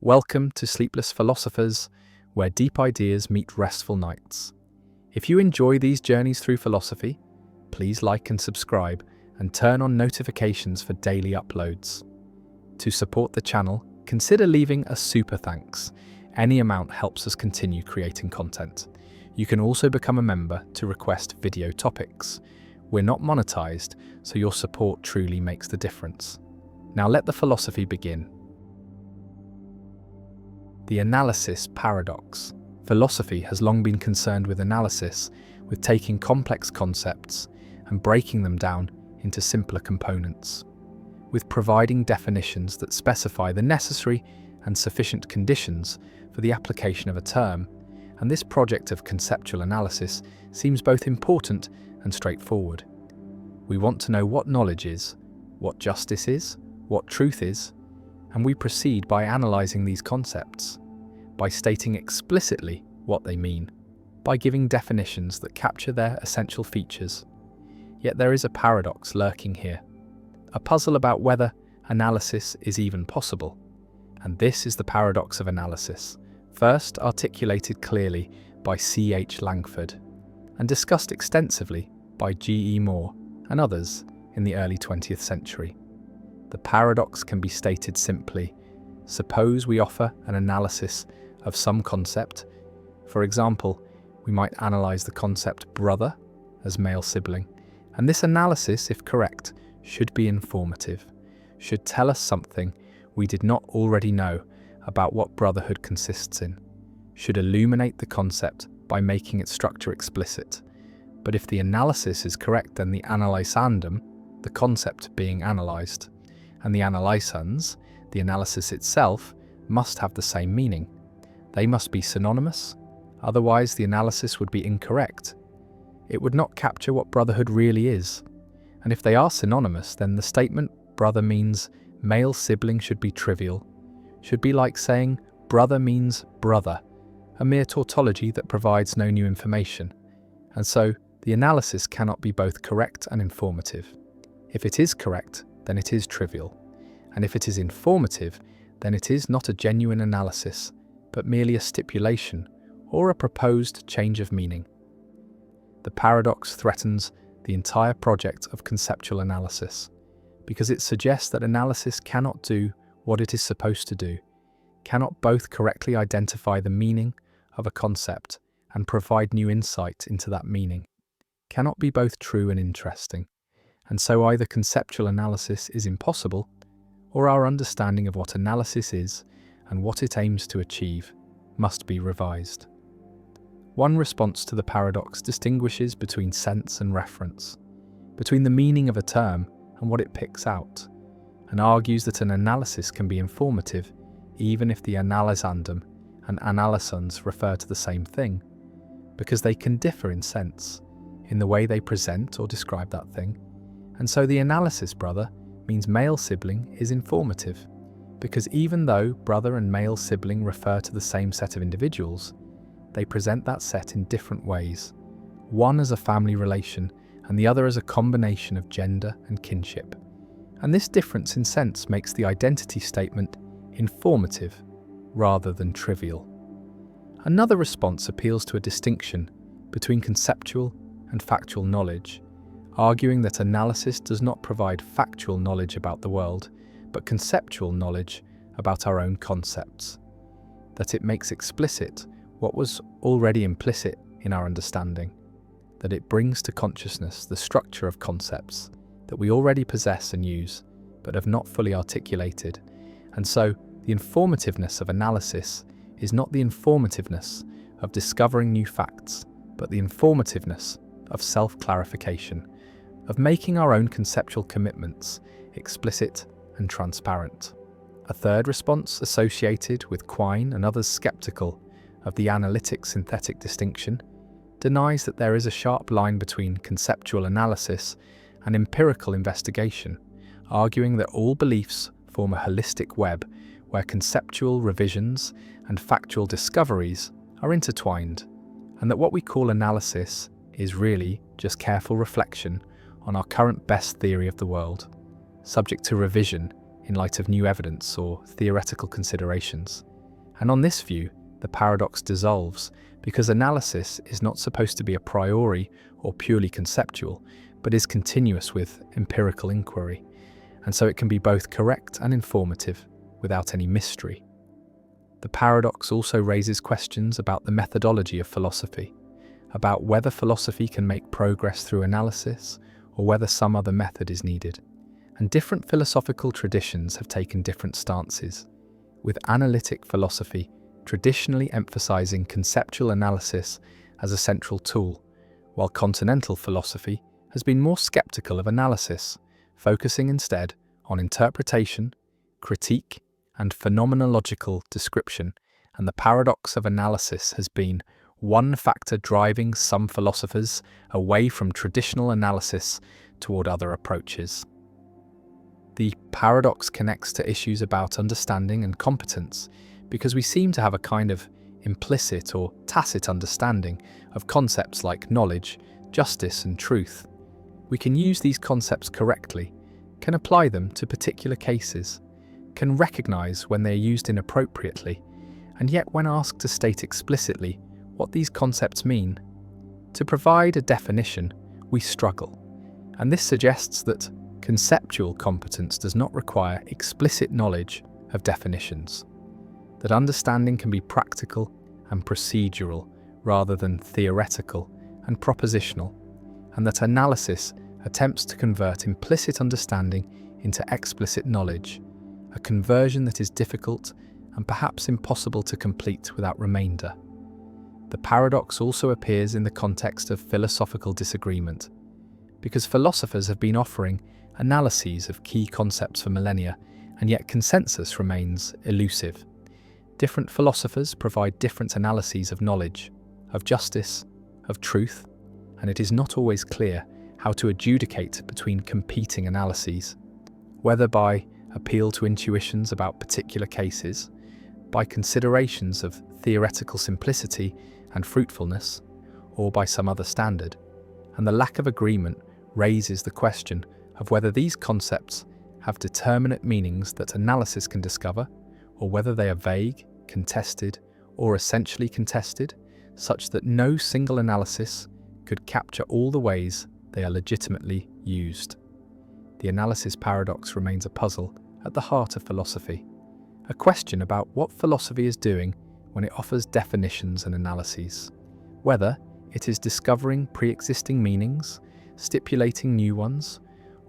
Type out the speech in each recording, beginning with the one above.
Welcome to Sleepless Philosophers, where deep ideas meet restful nights. If you enjoy these journeys through philosophy, please like and subscribe and turn on notifications for daily uploads. To support the channel, consider leaving a super thanks. Any amount helps us continue creating content. You can also become a member to request video topics. We're not monetized, so your support truly makes the difference. Now let the philosophy begin. The analysis paradox. Philosophy has long been concerned with analysis, with taking complex concepts and breaking them down into simpler components, with providing definitions that specify the necessary and sufficient conditions for the application of a term, and this project of conceptual analysis seems both important and straightforward. We want to know what knowledge is, what justice is, what truth is, and we proceed by analysing these concepts, by stating explicitly what they mean, by giving definitions that capture their essential features. Yet there is a paradox lurking here, a puzzle about whether analysis is even possible. And this is the paradox of analysis, first articulated clearly by C.H. Langford, and discussed extensively by G.E. Moore and others in the early 20th century. The paradox can be stated simply. Suppose we offer an analysis of some concept. For example, we might analyse the concept brother as male sibling, and this analysis, if correct, should be informative, should tell us something we did not already know about what brotherhood consists in, should illuminate the concept by making its structure explicit. But if the analysis is correct, then the analysandum, the concept being analysed, and the analysans, the analysis itself, must have the same meaning. They must be synonymous, otherwise the analysis would be incorrect. It would not capture what brotherhood really is. And if they are synonymous, then the statement brother means male sibling should be trivial, should be like saying brother means brother, a mere tautology that provides no new information. And so, the analysis cannot be both correct and informative. If it is correct, then it is trivial. And if it is informative, then it is not a genuine analysis, but merely a stipulation or a proposed change of meaning. The paradox threatens the entire project of conceptual analysis, because it suggests that analysis cannot do what it is supposed to do, cannot both correctly identify the meaning of a concept and provide new insight into that meaning, cannot be both true and interesting. And so either conceptual analysis is impossible, or our understanding of what analysis is and what it aims to achieve must be revised. One response to the paradox distinguishes between sense and reference, between the meaning of a term and what it picks out, and argues that an analysis can be informative even if the analysandum and analysans refer to the same thing, because they can differ in sense, in the way they present or describe that thing. And so the analysis brother means male sibling is informative, because even though brother and male sibling refer to the same set of individuals, they present that set in different ways, one as a family relation and the other as a combination of gender and kinship. And this difference in sense makes the identity statement informative rather than trivial. Another response appeals to a distinction between conceptual and factual knowledge, arguing that analysis does not provide factual knowledge about the world, but conceptual knowledge about our own concepts, that it makes explicit what was already implicit in our understanding, that it brings to consciousness the structure of concepts that we already possess and use, but have not fully articulated. And so, the informativeness of analysis is not the informativeness of discovering new facts, but the informativeness of self-clarification, of making our own conceptual commitments explicit and transparent. A third response associated with Quine and others skeptical of the analytic-synthetic distinction denies that there is a sharp line between conceptual analysis and empirical investigation, arguing that all beliefs form a holistic web where conceptual revisions and factual discoveries are intertwined, and that what we call analysis is really just careful reflection on our current best theory of the world, subject to revision in light of new evidence or theoretical considerations. And on this view, the paradox dissolves, because analysis is not supposed to be a priori or purely conceptual, but is continuous with empirical inquiry, and so it can be both correct and informative without any mystery. The paradox also raises questions about the methodology of philosophy, about whether philosophy can make progress through analysis or whether some other method is needed. And different philosophical traditions have taken different stances, with analytic philosophy traditionally emphasizing conceptual analysis as a central tool, while continental philosophy has been more skeptical of analysis, focusing instead on interpretation, critique, and phenomenological description. And the paradox of analysis has been one factor driving some philosophers away from traditional analysis toward other approaches. The paradox connects to issues about understanding and competence, because we seem to have a kind of implicit or tacit understanding of concepts like knowledge, justice, and truth. We can use these concepts correctly, can apply them to particular cases, can recognize when they are used inappropriately, and yet when asked to state explicitly what these concepts mean, to provide a definition, we struggle. And this suggests that conceptual competence does not require explicit knowledge of definitions, that understanding can be practical and procedural rather than theoretical and propositional, and that analysis attempts to convert implicit understanding into explicit knowledge, a conversion that is difficult and perhaps impossible to complete without remainder. The paradox also appears in the context of philosophical disagreement, because philosophers have been offering analyses of key concepts for millennia, and yet consensus remains elusive. Different philosophers provide different analyses of knowledge, of justice, of truth, and it is not always clear how to adjudicate between competing analyses, whether by appeal to intuitions about particular cases, by considerations of theoretical simplicity and fruitfulness, or by some other standard. And the lack of agreement raises the question of whether these concepts have determinate meanings that analysis can discover, or whether they are vague, contested, or essentially contested, such that no single analysis could capture all the ways they are legitimately used. The analysis paradox remains a puzzle at the heart of philosophy, a question about what philosophy is doing when it offers definitions and analyses, whether it is discovering pre-existing meanings, stipulating new ones,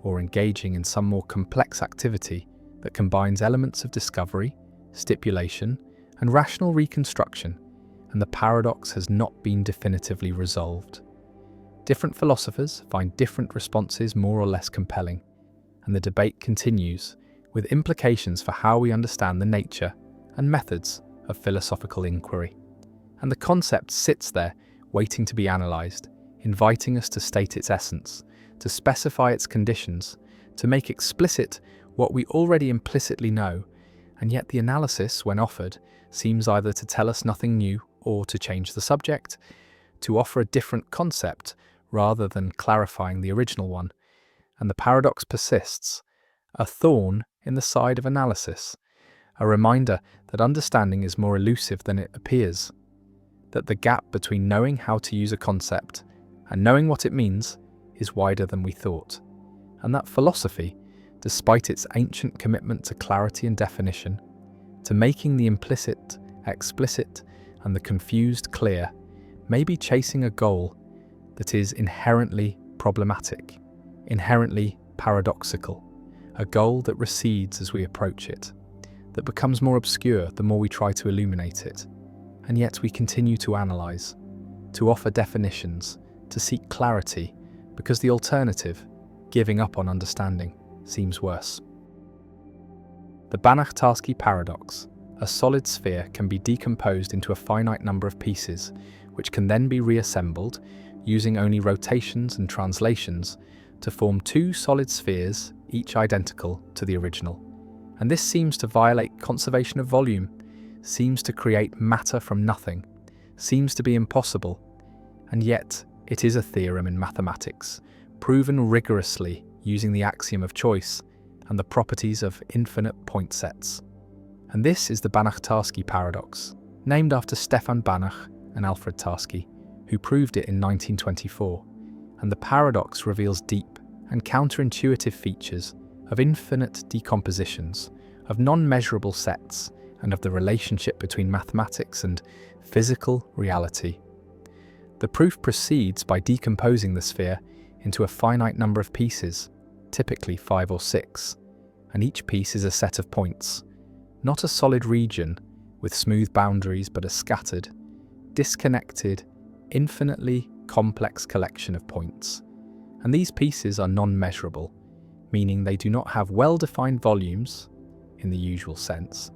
or engaging in some more complex activity that combines elements of discovery, stipulation, and rational reconstruction, and the paradox has not been definitively resolved. Different philosophers find different responses more or less compelling, and the debate continues, with implications for how we understand the nature and methods of philosophical inquiry. And the concept sits there, waiting to be analysed, inviting us to state its essence, to specify its conditions, to make explicit what we already implicitly know, and yet the analysis, when offered, seems either to tell us nothing new or to change the subject, to offer a different concept rather than clarifying the original one. And the paradox persists, a thorn in the side of analysis, a reminder that understanding is more elusive than it appears, that the gap between knowing how to use a concept and knowing what it means is wider than we thought, and that philosophy, despite its ancient commitment to clarity and definition, to making the implicit explicit and the confused clear, may be chasing a goal that is inherently problematic, inherently paradoxical, a goal that recedes as we approach it, that becomes more obscure the more we try to illuminate it, and yet we continue to analyse, to offer definitions, to seek clarity, because the alternative, giving up on understanding, seems worse. The Banach-Tarski paradox. A solid sphere can be decomposed into a finite number of pieces, which can then be reassembled, using only rotations and translations, to form two solid spheres, each identical to the original. And this seems to violate conservation of volume, seems to create matter from nothing, seems to be impossible, and yet it is a theorem in mathematics, proven rigorously using the axiom of choice and the properties of infinite point sets. And this is the Banach-Tarski paradox, named after Stefan Banach and Alfred Tarski, who proved it in 1924. And the paradox reveals deep and counterintuitive features of infinite decompositions, of non-measurable sets, and of the relationship between mathematics and physical reality. The proof proceeds by decomposing the sphere into a finite number of pieces, typically 5 or 6, and each piece is a set of points, not a solid region with smooth boundaries, but a scattered, disconnected, infinitely complex collection of points. And these pieces are non-measurable, meaning they do not have well-defined volumes in the usual sense.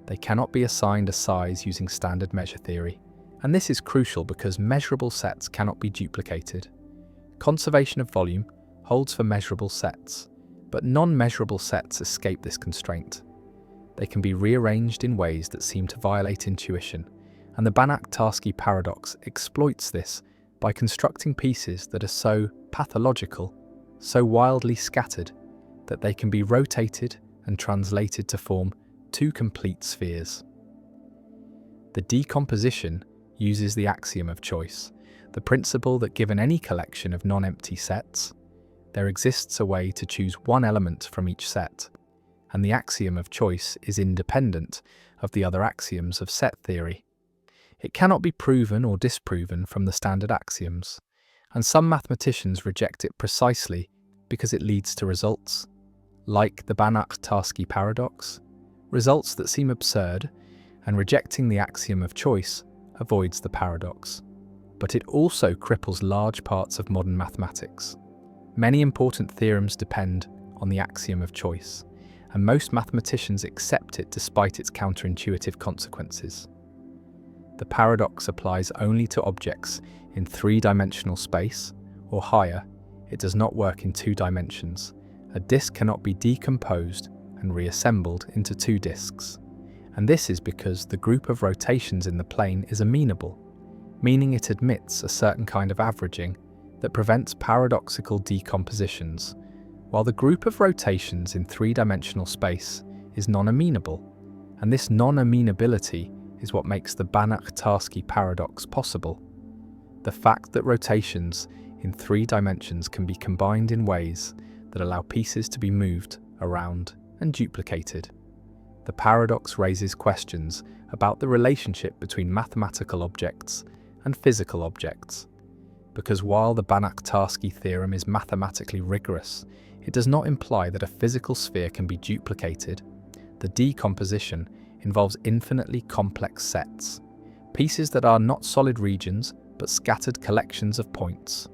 They cannot be assigned a size using standard measure theory, and this is crucial because measurable sets cannot be duplicated. Conservation of volume holds for measurable sets, but non-measurable sets escape this constraint. They can be rearranged in ways that seem to violate intuition, and the Banach-Tarski paradox exploits this by constructing pieces that are so pathological, so wildly scattered, that they can be rotated and translated to form two complete spheres. The decomposition uses the axiom of choice, the principle that given any collection of non-empty sets, there exists a way to choose one element from each set, and the axiom of choice is independent of the other axioms of set theory. It cannot be proven or disproven from the standard axioms, and some mathematicians reject it precisely because it leads to results, like the Banach-Tarski paradox, results that seem absurd, and rejecting the axiom of choice avoids the paradox. But it also cripples large parts of modern mathematics. Many important theorems depend on the axiom of choice, and most mathematicians accept it despite its counterintuitive consequences. The paradox applies only to objects in 3-dimensional space, or higher. It does not work in 2 dimensions. A disk cannot be decomposed and reassembled into 2 disks. And this is because the group of rotations in the plane is amenable, meaning it admits a certain kind of averaging that prevents paradoxical decompositions, while the group of rotations in 3-dimensional space is non-amenable, and this non-amenability is what makes the Banach-Tarski paradox possible. The fact that rotations in 3 dimensions can be combined in ways that allow pieces to be moved around and duplicated. The paradox raises questions about the relationship between mathematical objects and physical objects, because while the Banach-Tarski theorem is mathematically rigorous, it does not imply that a physical sphere can be duplicated. The decomposition involves infinitely complex sets, pieces that are not solid regions but scattered collections of points,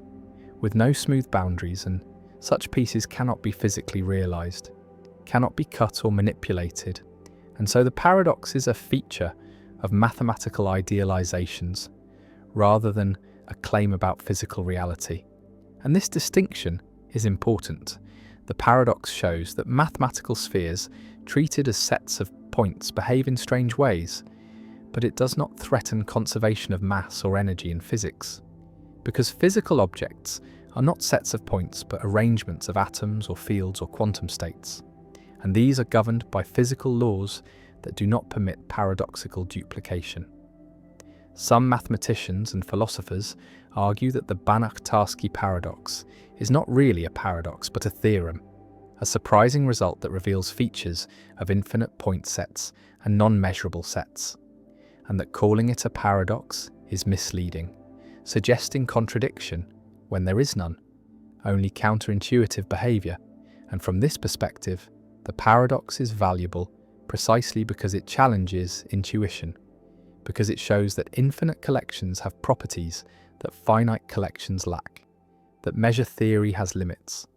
with no smooth boundaries, and such pieces cannot be physically realized, cannot be cut or manipulated, and so the paradox is a feature of mathematical idealizations rather than a claim about physical reality. And this distinction is important. The paradox shows that mathematical spheres treated as sets of points behave in strange ways, but it does not threaten conservation of mass or energy in physics, because physical objects are not sets of points but arrangements of atoms or fields or quantum states, and these are governed by physical laws that do not permit paradoxical duplication. Some mathematicians and philosophers argue that the Banach-Tarski paradox is not really a paradox but a theorem, a surprising result that reveals features of infinite point sets and non-measurable sets, and that calling it a paradox is misleading, suggesting contradiction when there is none, only counterintuitive behavior. And from this perspective, the paradox is valuable precisely because it challenges intuition, because it shows that infinite collections have properties that finite collections lack, that measure theory has limits,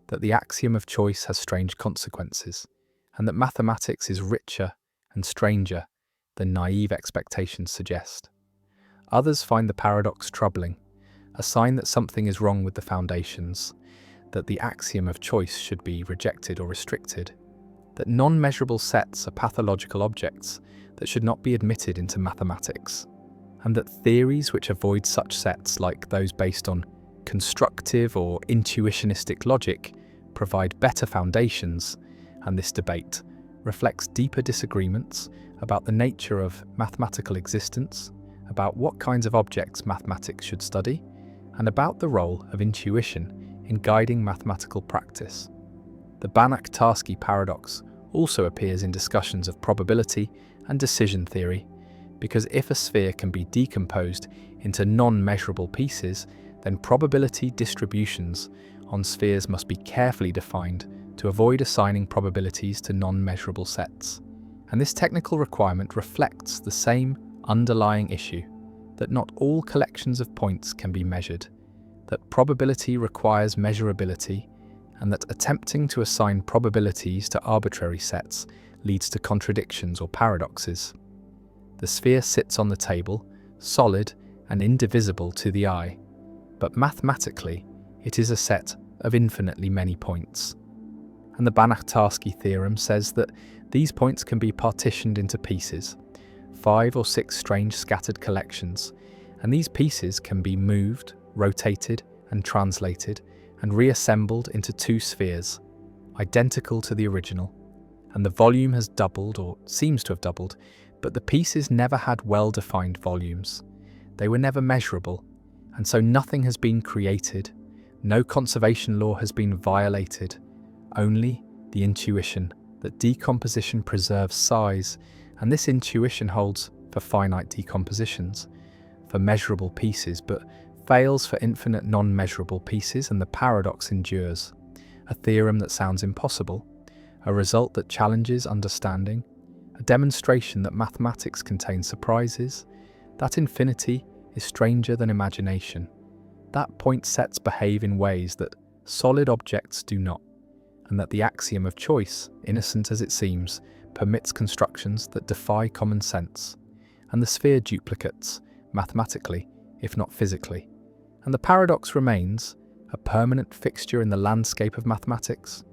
that the axiom of choice has strange consequences, and that mathematics is richer and stranger than naive expectations suggest. Others find the paradox troubling, a sign that something is wrong with the foundations, that the axiom of choice should be rejected or restricted, that non-measurable sets are pathological objects that should not be admitted into mathematics, and that theories which avoid such sets, like those based on constructive or intuitionistic logic, provide better foundations, and this debate reflects deeper disagreements about the nature of mathematical existence, about what kinds of objects mathematics should study, and about the role of intuition in guiding mathematical practice. The Banach-Tarski paradox also appears in discussions of probability and decision theory, because if a sphere can be decomposed into non-measurable pieces, then probability distributions on spheres must be carefully defined to avoid assigning probabilities to non-measurable sets. And this technical requirement reflects the same underlying issue, that not all collections of points can be measured, that probability requires measurability, and that attempting to assign probabilities to arbitrary sets leads to contradictions or paradoxes. The sphere sits on the table, solid and indivisible to the eye, but mathematically it is a set of infinitely many points. And the Banach-Tarski theorem says that these points can be partitioned into pieces, 5 or 6 strange scattered collections, and these pieces can be moved, rotated and translated and reassembled into 2 spheres, identical to the original, and the volume has doubled or seems to have doubled, but the pieces never had well-defined volumes. They were never measurable, and so nothing has been created, no conservation law has been violated, only the intuition that decomposition preserves size, and this intuition holds for finite decompositions, for measurable pieces, but fails for infinite non-measurable pieces, and the paradox endures. A theorem that sounds impossible, a result that challenges understanding, a demonstration that mathematics contains surprises, that infinity is stranger than imagination, that point sets behave in ways that solid objects do not, and that the axiom of choice, innocent as it seems, permits constructions that defy common sense, and the sphere duplicates, mathematically, if not physically. And the paradox remains a permanent fixture in the landscape of mathematics,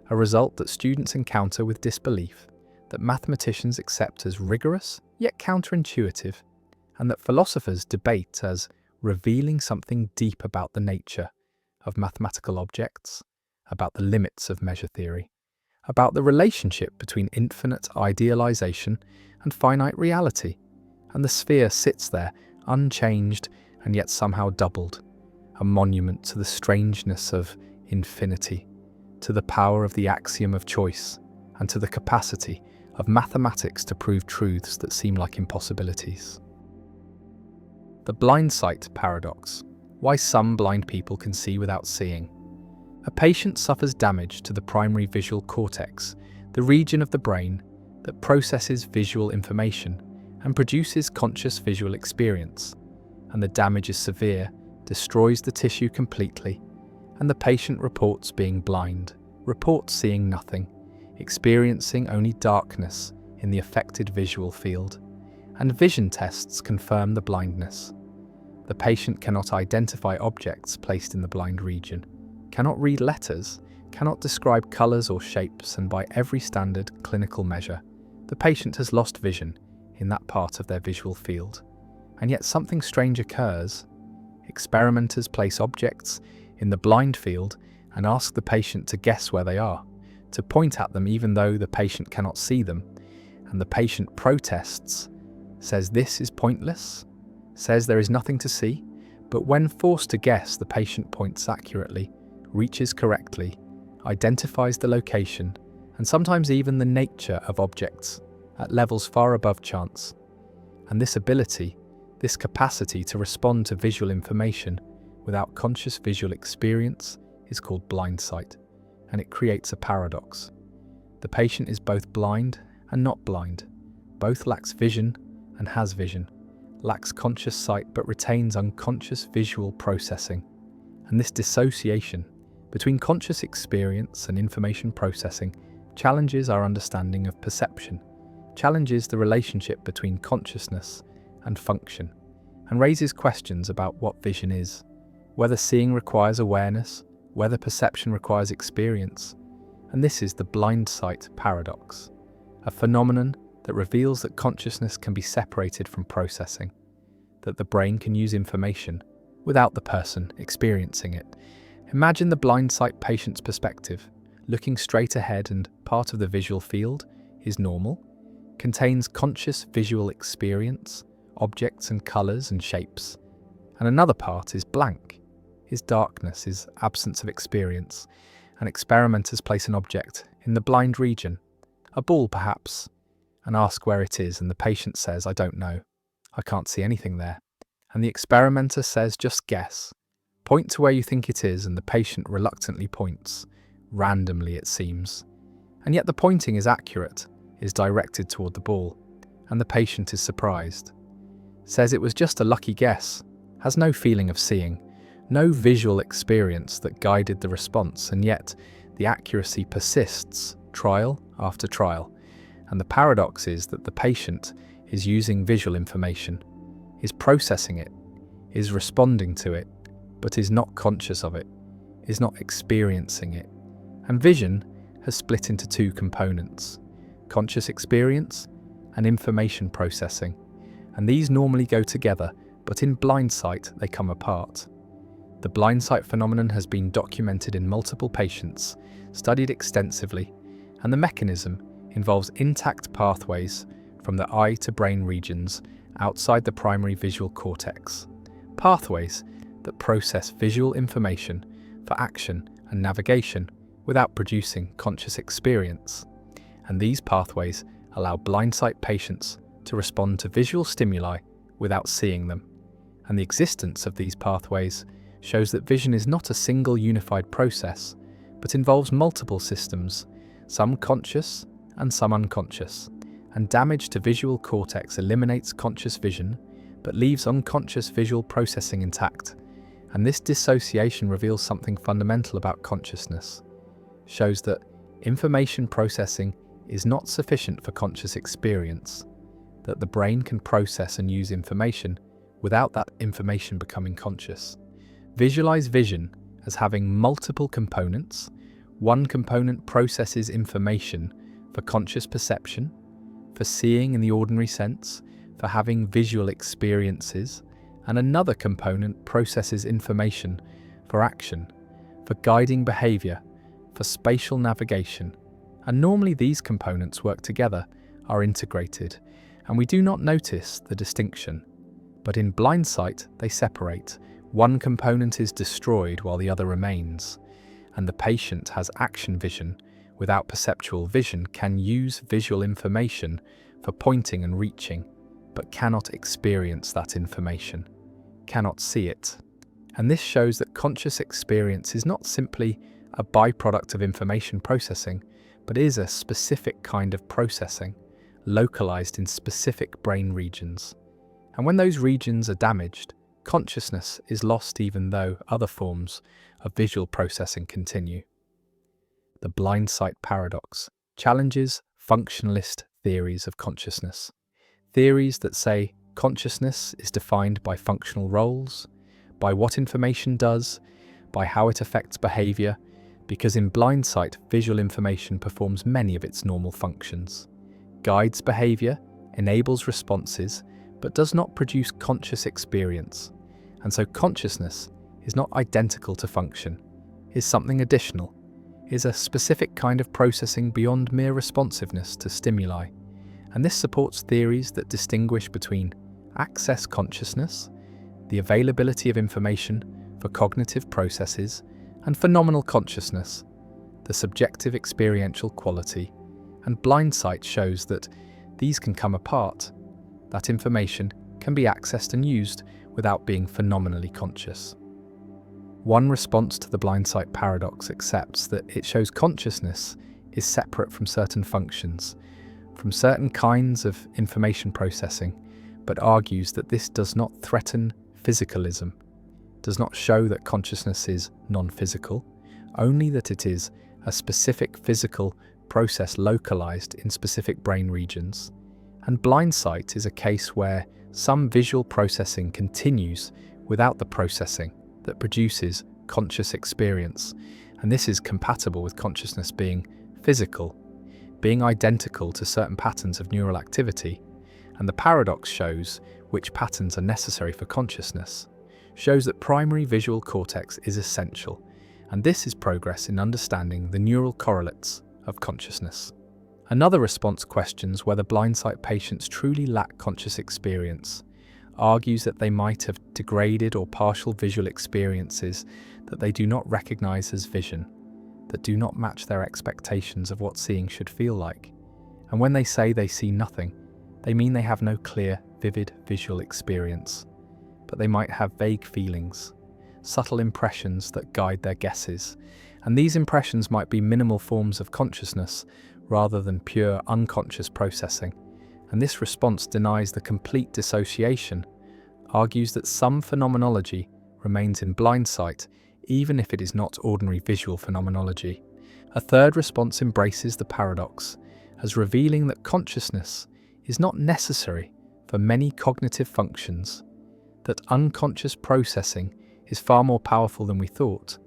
a result that students encounter with disbelief, that mathematicians accept as rigorous yet counterintuitive, and that philosophers debate as revealing something deep about the nature of mathematical objects, about the limits of measure theory, about the relationship between infinite idealization and finite reality. And the sphere sits there, unchanged and yet somehow doubled, a monument to the strangeness of infinity, to the power of the axiom of choice, and to the capacity of mathematics to prove truths that seem like impossibilities. The blind sight paradox: why some blind people can see without seeing. A patient suffers damage to the primary visual cortex, the region of the brain that processes visual information and produces conscious visual experience, and the damage is severe, destroys the tissue completely, and the patient reports being blind, reports seeing nothing, experiencing only darkness in the affected visual field, and vision tests confirm the blindness. The patient cannot identify objects placed in the blind region, cannot read letters, cannot describe colours or shapes, and by every standard clinical measure, the patient has lost vision in that part of their visual field. And yet something strange occurs. Experimenters place objects in the blind field and ask the patient to guess where they are, to point at them even though the patient cannot see them, and the patient protests, says this is pointless, says there is nothing to see, but when forced to guess, the patient points accurately, reaches correctly, identifies the location, and sometimes even the nature of objects at levels far above chance. And this ability, this capacity to respond to visual information without conscious visual experience is called blind sight, and it creates a paradox. The patient is both blind and not blind, both lacks vision and has vision, lacks conscious sight but retains unconscious visual processing. And this dissociation between conscious experience and information processing challenges our understanding of perception, challenges the relationship between consciousness and function, and raises questions about what vision is, whether seeing requires awareness, whether perception requires experience. And this is the blind sight paradox, a phenomenon that reveals that consciousness can be separated from processing, that the brain can use information without the person experiencing it. Imagine the blind sight patient's perspective, looking straight ahead, and part of the visual field is normal, contains conscious visual experience, objects and colours and shapes, and another part is blank, is darkness, is absence of experience, and experimenters place an object in the blind region, a ball perhaps, and ask where it is, and the patient says, "I don't know, I can't see anything there." And the experimenter says, "Just guess. Point to where you think it is," and the patient reluctantly points, randomly it seems. And yet the pointing is accurate, is directed toward the ball, and the patient is surprised. Says it was just a lucky guess, has no feeling of seeing, no visual experience that guided the response, and yet the accuracy persists, trial after trial. And the paradox is that the patient is using visual information, is processing it, is responding to it, but is not conscious of it, is not experiencing it. And vision has split into two components: conscious experience and information processing. And these normally go together, but in blind sight they come apart. The blind sight phenomenon has been documented in multiple patients, studied extensively, and the mechanism involves intact pathways from the eye to brain regions outside the primary visual cortex. Pathways that process visual information for action and navigation without producing conscious experience. And these pathways allow blind sight patients to respond to visual stimuli without seeing them. And the existence of these pathways shows that vision is not a single unified process, but involves multiple systems, some conscious and some unconscious. And damage to visual cortex eliminates conscious vision, but leaves unconscious visual processing intact. And this dissociation reveals something fundamental about consciousness, shows that information processing is not sufficient for conscious experience, that the brain can process and use information without that information becoming conscious. Visualize vision as having multiple components. One component processes information for conscious perception, for seeing in the ordinary sense, for having visual experiences, and another component processes information for action, for guiding behaviour, for spatial navigation. And normally these components work together, are integrated, and we do not notice the distinction. But in blind sight, they separate. One component is destroyed while the other remains, and the patient has action vision without perceptual vision, can use visual information for pointing and reaching, but cannot experience that information, cannot see it. And this shows that conscious experience is not simply a byproduct of information processing, but is a specific kind of processing, localized in specific brain regions. And when those regions are damaged, consciousness is lost even though other forms of visual processing continue. The blind sight paradox challenges functionalist theories of consciousness. Theories that say consciousness is defined by functional roles, by what information does, by how it affects behavior, because in blind sight, visual information performs many of its normal functions, guides behavior, enables responses, but does not produce conscious experience. And so consciousness is not identical to function, is something additional, is a specific kind of processing beyond mere responsiveness to stimuli. And this supports theories that distinguish between access consciousness, the availability of information for cognitive processes, and phenomenal consciousness, the subjective experiential quality. And blind sight shows that these can come apart, that information can be accessed and used without being phenomenally conscious. One response to the blind sight paradox accepts that it shows consciousness is separate from certain functions, from certain kinds of information processing, but argues that this does not threaten physicalism, does not show that consciousness is non-physical, only that it is a specific physical process localized in specific brain regions. And blind sight is a case where some visual processing continues without the processing that produces conscious experience, and this is compatible with consciousness being physical, being identical to certain patterns of neural activity. And the paradox shows which patterns are necessary for consciousness, shows that primary visual cortex is essential, and this is progress in understanding the neural correlates of consciousness. Another response questions whether blindsight patients truly lack conscious experience, argues that they might have degraded or partial visual experiences that they do not recognize as vision, that do not match their expectations of what seeing should feel like. And when they say they see nothing, they mean they have no clear, vivid visual experience, but they might have vague feelings, subtle impressions that guide their guesses, and these impressions might be minimal forms of consciousness rather than pure unconscious processing. And this response denies the complete dissociation, argues that some phenomenology remains in blindsight even if it is not ordinary visual phenomenology. A third response embraces the paradox as revealing that consciousness is not necessary for many cognitive functions, that unconscious processing is far more powerful than we thought,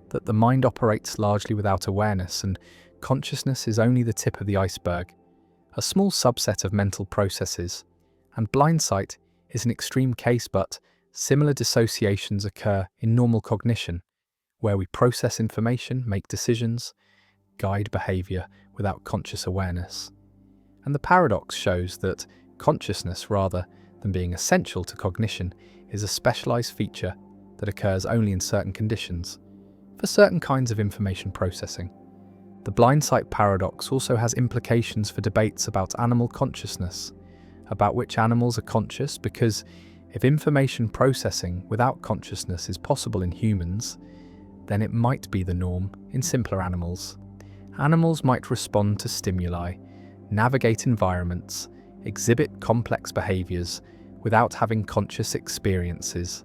that the mind operates largely without awareness and consciousness is only the tip of the iceberg, a small subset of mental processes, and blindsight is an extreme case, but similar dissociations occur in normal cognition, where we process information, make decisions, guide behavior without conscious awareness. And the paradox shows that consciousness, rather than being essential to cognition, is a specialized feature that occurs only in certain conditions, for certain kinds of information processing. The blindsight paradox also has implications for debates about animal consciousness, about which animals are conscious, because if information processing without consciousness is possible in humans, then it might be the norm in simpler animals. Animals might respond to stimuli, navigate environments, exhibit complex behaviors without having conscious experiences,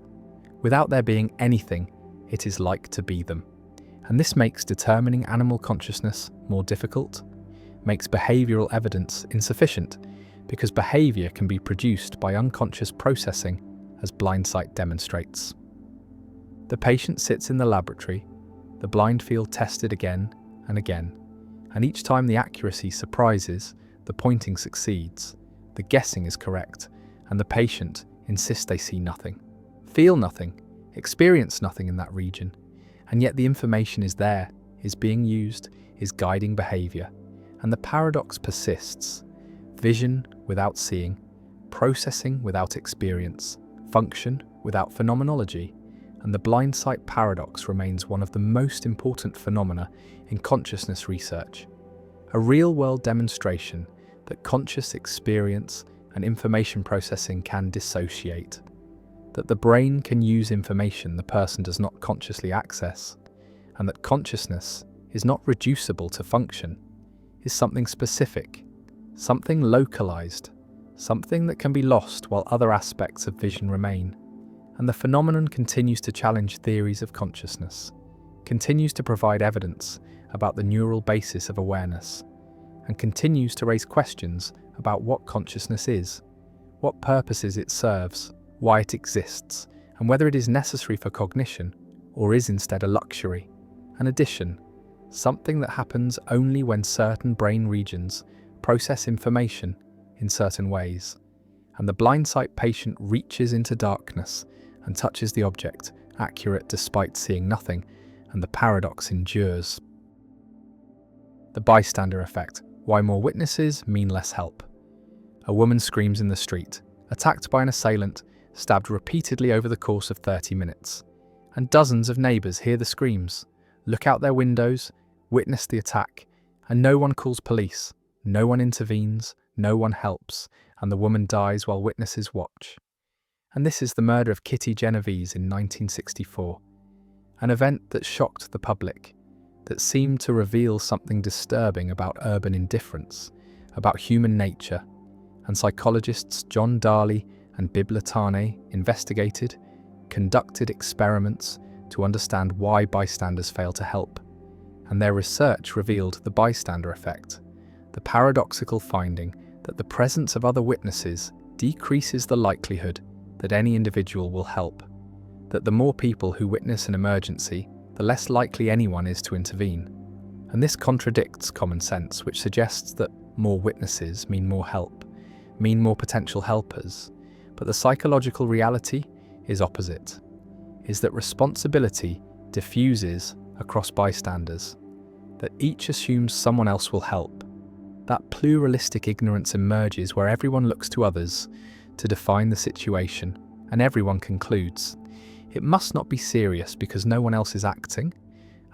without there being anything it is like to be them. And this makes determining animal consciousness more difficult, makes behavioral evidence insufficient, because behavior can be produced by unconscious processing, as blindsight demonstrates. The patient sits in the laboratory, the blind field tested again and again, and each time the accuracy surprises, the pointing succeeds, the guessing is correct, and the patient insists they see nothing, feel nothing, experience nothing in that region. And yet the information is there, is being used, is guiding behavior. And the paradox persists. Vision without seeing, processing without experience, function without phenomenology. And the blindsight paradox remains one of the most important phenomena in consciousness research. A real-world demonstration that conscious experience and information processing can dissociate, that the brain can use information the person does not consciously access, and that consciousness is not reducible to function, is something specific, something localized, something that can be lost while other aspects of vision remain. And the phenomenon continues to challenge theories of consciousness, continues to provide evidence about the neural basis of awareness, and continues to raise questions about what consciousness is, what purposes it serves, why it exists, and whether it is necessary for cognition or is instead a luxury, an addition, something that happens only when certain brain regions process information in certain ways. And the blindsight patient reaches into darkness and touches the object, accurate despite seeing nothing, and the paradox endures. The bystander effect. Why more witnesses mean less help. A woman screams in the street, attacked by an assailant, stabbed repeatedly over the course of 30 minutes. And dozens of neighbours hear the screams, look out their windows, witness the attack, and no one calls police, no one intervenes, no one helps, and the woman dies while witnesses watch. And this is the murder of Kitty Genovese in 1964, an event that shocked the public, that seemed to reveal something disturbing about urban indifference, about human nature, and psychologists John Darley and Bibb Latané investigated, conducted experiments to understand why bystanders fail to help, and their research revealed the bystander effect, the paradoxical finding that the presence of other witnesses decreases the likelihood that any individual will help, that the more people who witness an emergency, the less likely anyone is to intervene. And this contradicts common sense, which suggests that more witnesses mean more help, mean more potential helpers. But the psychological reality is opposite, is that responsibility diffuses across bystanders, that each assumes someone else will help. That pluralistic ignorance emerges where everyone looks to others to define the situation, and everyone concludes it must not be serious because no one else is acting,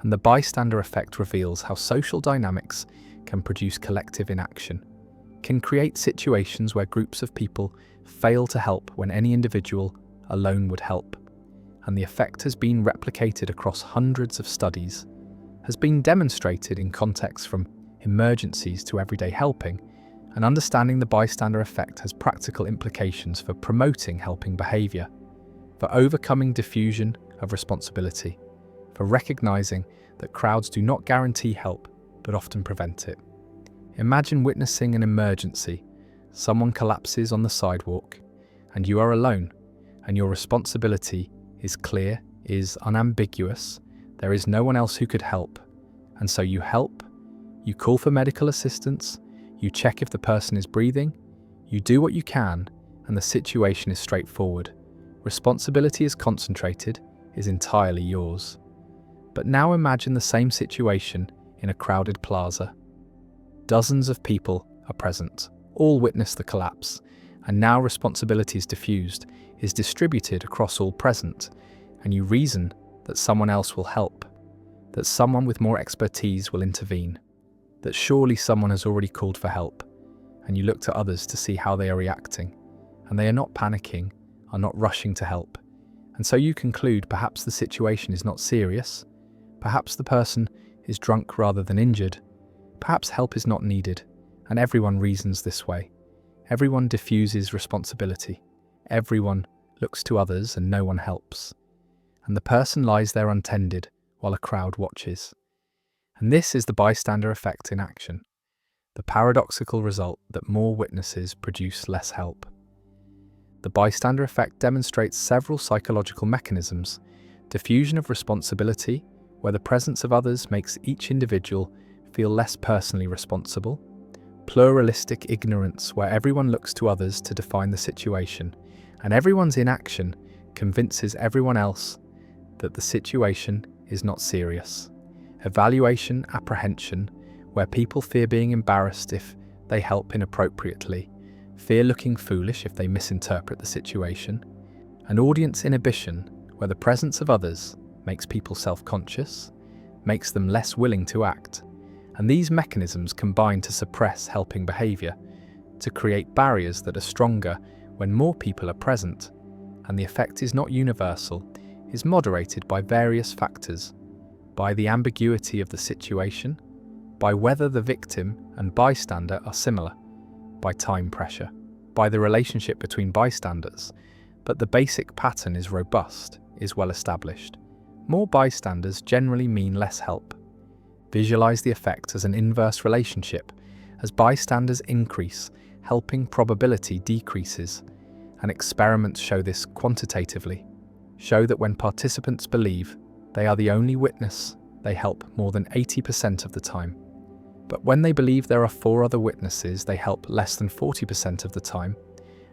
and the bystander effect reveals how social dynamics can produce collective inaction, can create situations where groups of people fail to help when any individual alone would help. And the effect has been replicated across hundreds of studies, has been demonstrated in contexts from emergencies to everyday helping, and understanding the bystander effect has practical implications for promoting helping behaviour, for overcoming diffusion of responsibility, for recognising that crowds do not guarantee help but often prevent it. Imagine witnessing an emergency. Someone collapses on the sidewalk and you are alone, and your responsibility is clear, is unambiguous. There is no one else who could help, and so you help. You call for medical assistance, you check if the person is breathing, you do what you can, and the situation is straightforward. Responsibility is concentrated, is entirely yours. But now imagine the same situation in a crowded plaza. Dozens of people are present, all witness the collapse, and now responsibility is diffused, is distributed across all present, and you reason that someone else will help, that someone with more expertise will intervene, that surely someone has already called for help, and you look to others to see how they are reacting, and they are not panicking, are not rushing to help, and so you conclude perhaps the situation is not serious, perhaps the person is drunk rather than injured, perhaps help is not needed, and everyone reasons this way. Everyone diffuses responsibility, everyone looks to others and no one helps, and the person lies there untended while a crowd watches. And this is the bystander effect in action, the paradoxical result that more witnesses produce less help. The bystander effect demonstrates several psychological mechanisms: diffusion of responsibility, where the presence of others makes each individual feel less personally responsible; pluralistic ignorance, where everyone looks to others to define the situation, and everyone's inaction convinces everyone else that the situation is not serious; evaluation apprehension, where people fear being embarrassed if they help inappropriately, fear looking foolish if they misinterpret the situation; and audience inhibition, where the presence of others makes people self-conscious, makes them less willing to act. And these mechanisms combine to suppress helping behaviour, to create barriers that are stronger when more people are present, and the effect is not universal, is moderated by various factors, by the ambiguity of the situation, by whether the victim and bystander are similar, by time pressure, by the relationship between bystanders, but the basic pattern is robust, is well established. More bystanders generally mean less help. Visualize the effect as an inverse relationship. As bystanders increase, helping probability decreases, and experiments show this quantitatively, show that when participants believe they are the only witness, they help more than 80% of the time. But when they believe there are 4 other witnesses, they help less than 40% of the time,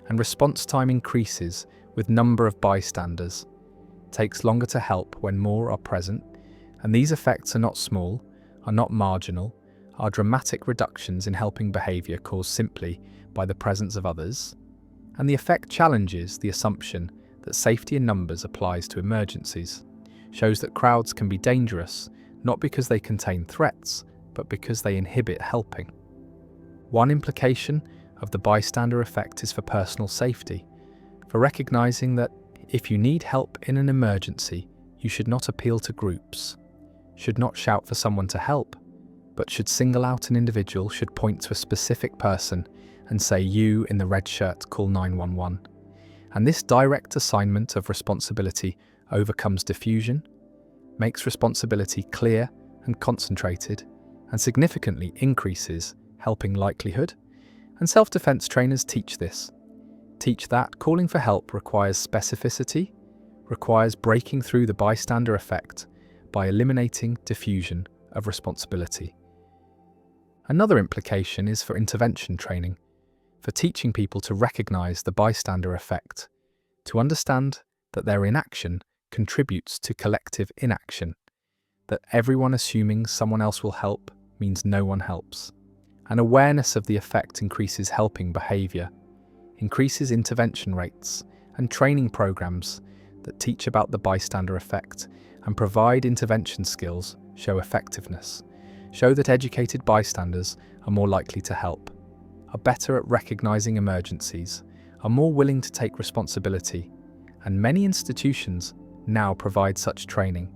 and response time increases with number of bystanders. It takes longer to help when more are present, and these effects are not small, are not marginal, are dramatic reductions in helping behaviour caused simply by the presence of others. And the effect challenges the assumption that safety in numbers applies to emergencies, shows that crowds can be dangerous, not because they contain threats, but because they inhibit helping. One implication of the bystander effect is for personal safety, for recognising that if you need help in an emergency, you should not appeal to groups, should not shout for someone to help, but should single out an individual, should point to a specific person and say, "You in the red shirt, call 911. And this direct assignment of responsibility overcomes diffusion, makes responsibility clear and concentrated, and significantly increases helping likelihood. And self-defense trainers teach this. Teach that calling for help requires specificity, requires breaking through the bystander effect by eliminating diffusion of responsibility. Another implication is for intervention training, for teaching people to recognize the bystander effect, to understand that their inaction contributes to collective inaction, that everyone assuming someone else will help means no one helps, and awareness of the effect increases helping behaviour, increases intervention rates, and training programs that teach about the bystander effect and provide intervention skills show effectiveness, show that educated bystanders are more likely to help, are better at recognising emergencies, are more willing to take responsibility, and many institutions now provide such training.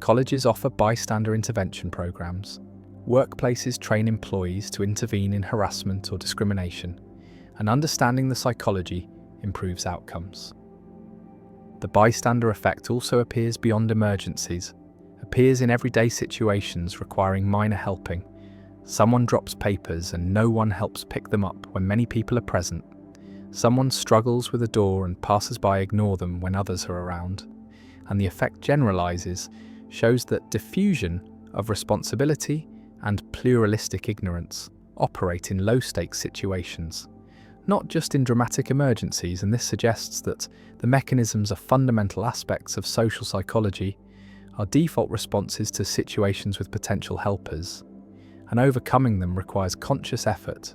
Colleges offer bystander intervention programs. Workplaces train employees to intervene in harassment or discrimination, and understanding the psychology improves outcomes. The bystander effect also appears beyond emergencies, appears in everyday situations requiring minor helping. Someone drops papers and no one helps pick them up when many people are present. Someone struggles with a door and passers-by ignore them when others are around. And the effect generalizes, shows that diffusion of responsibility and pluralistic ignorance operate in low-stakes situations, not just in dramatic emergencies, and this suggests that the mechanisms are fundamental aspects of social psychology, are default responses to situations with potential helpers, and overcoming them requires conscious effort,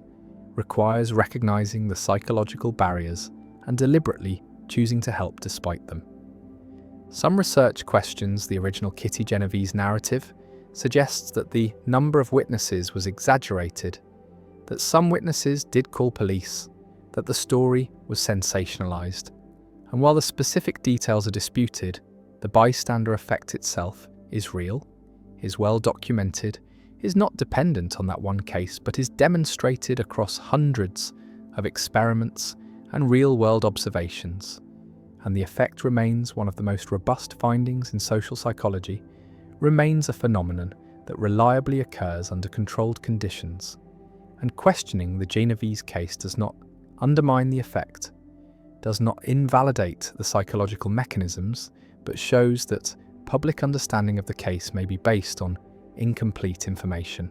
requires recognizing the psychological barriers and deliberately choosing to help despite them. Some research questions the original Kitty Genovese narrative, suggests that the number of witnesses was exaggerated, that some witnesses did call police, that the story was sensationalized. And while the specific details are disputed, the bystander effect itself is real, is well documented, is not dependent on that one case, but is demonstrated across hundreds of experiments and real-world observations. And the effect remains one of the most robust findings in social psychology, remains a phenomenon that reliably occurs under controlled conditions. And questioning the Genovese case does not undermine the effect, does not invalidate the psychological mechanisms, but shows that public understanding of the case may be based on incomplete information.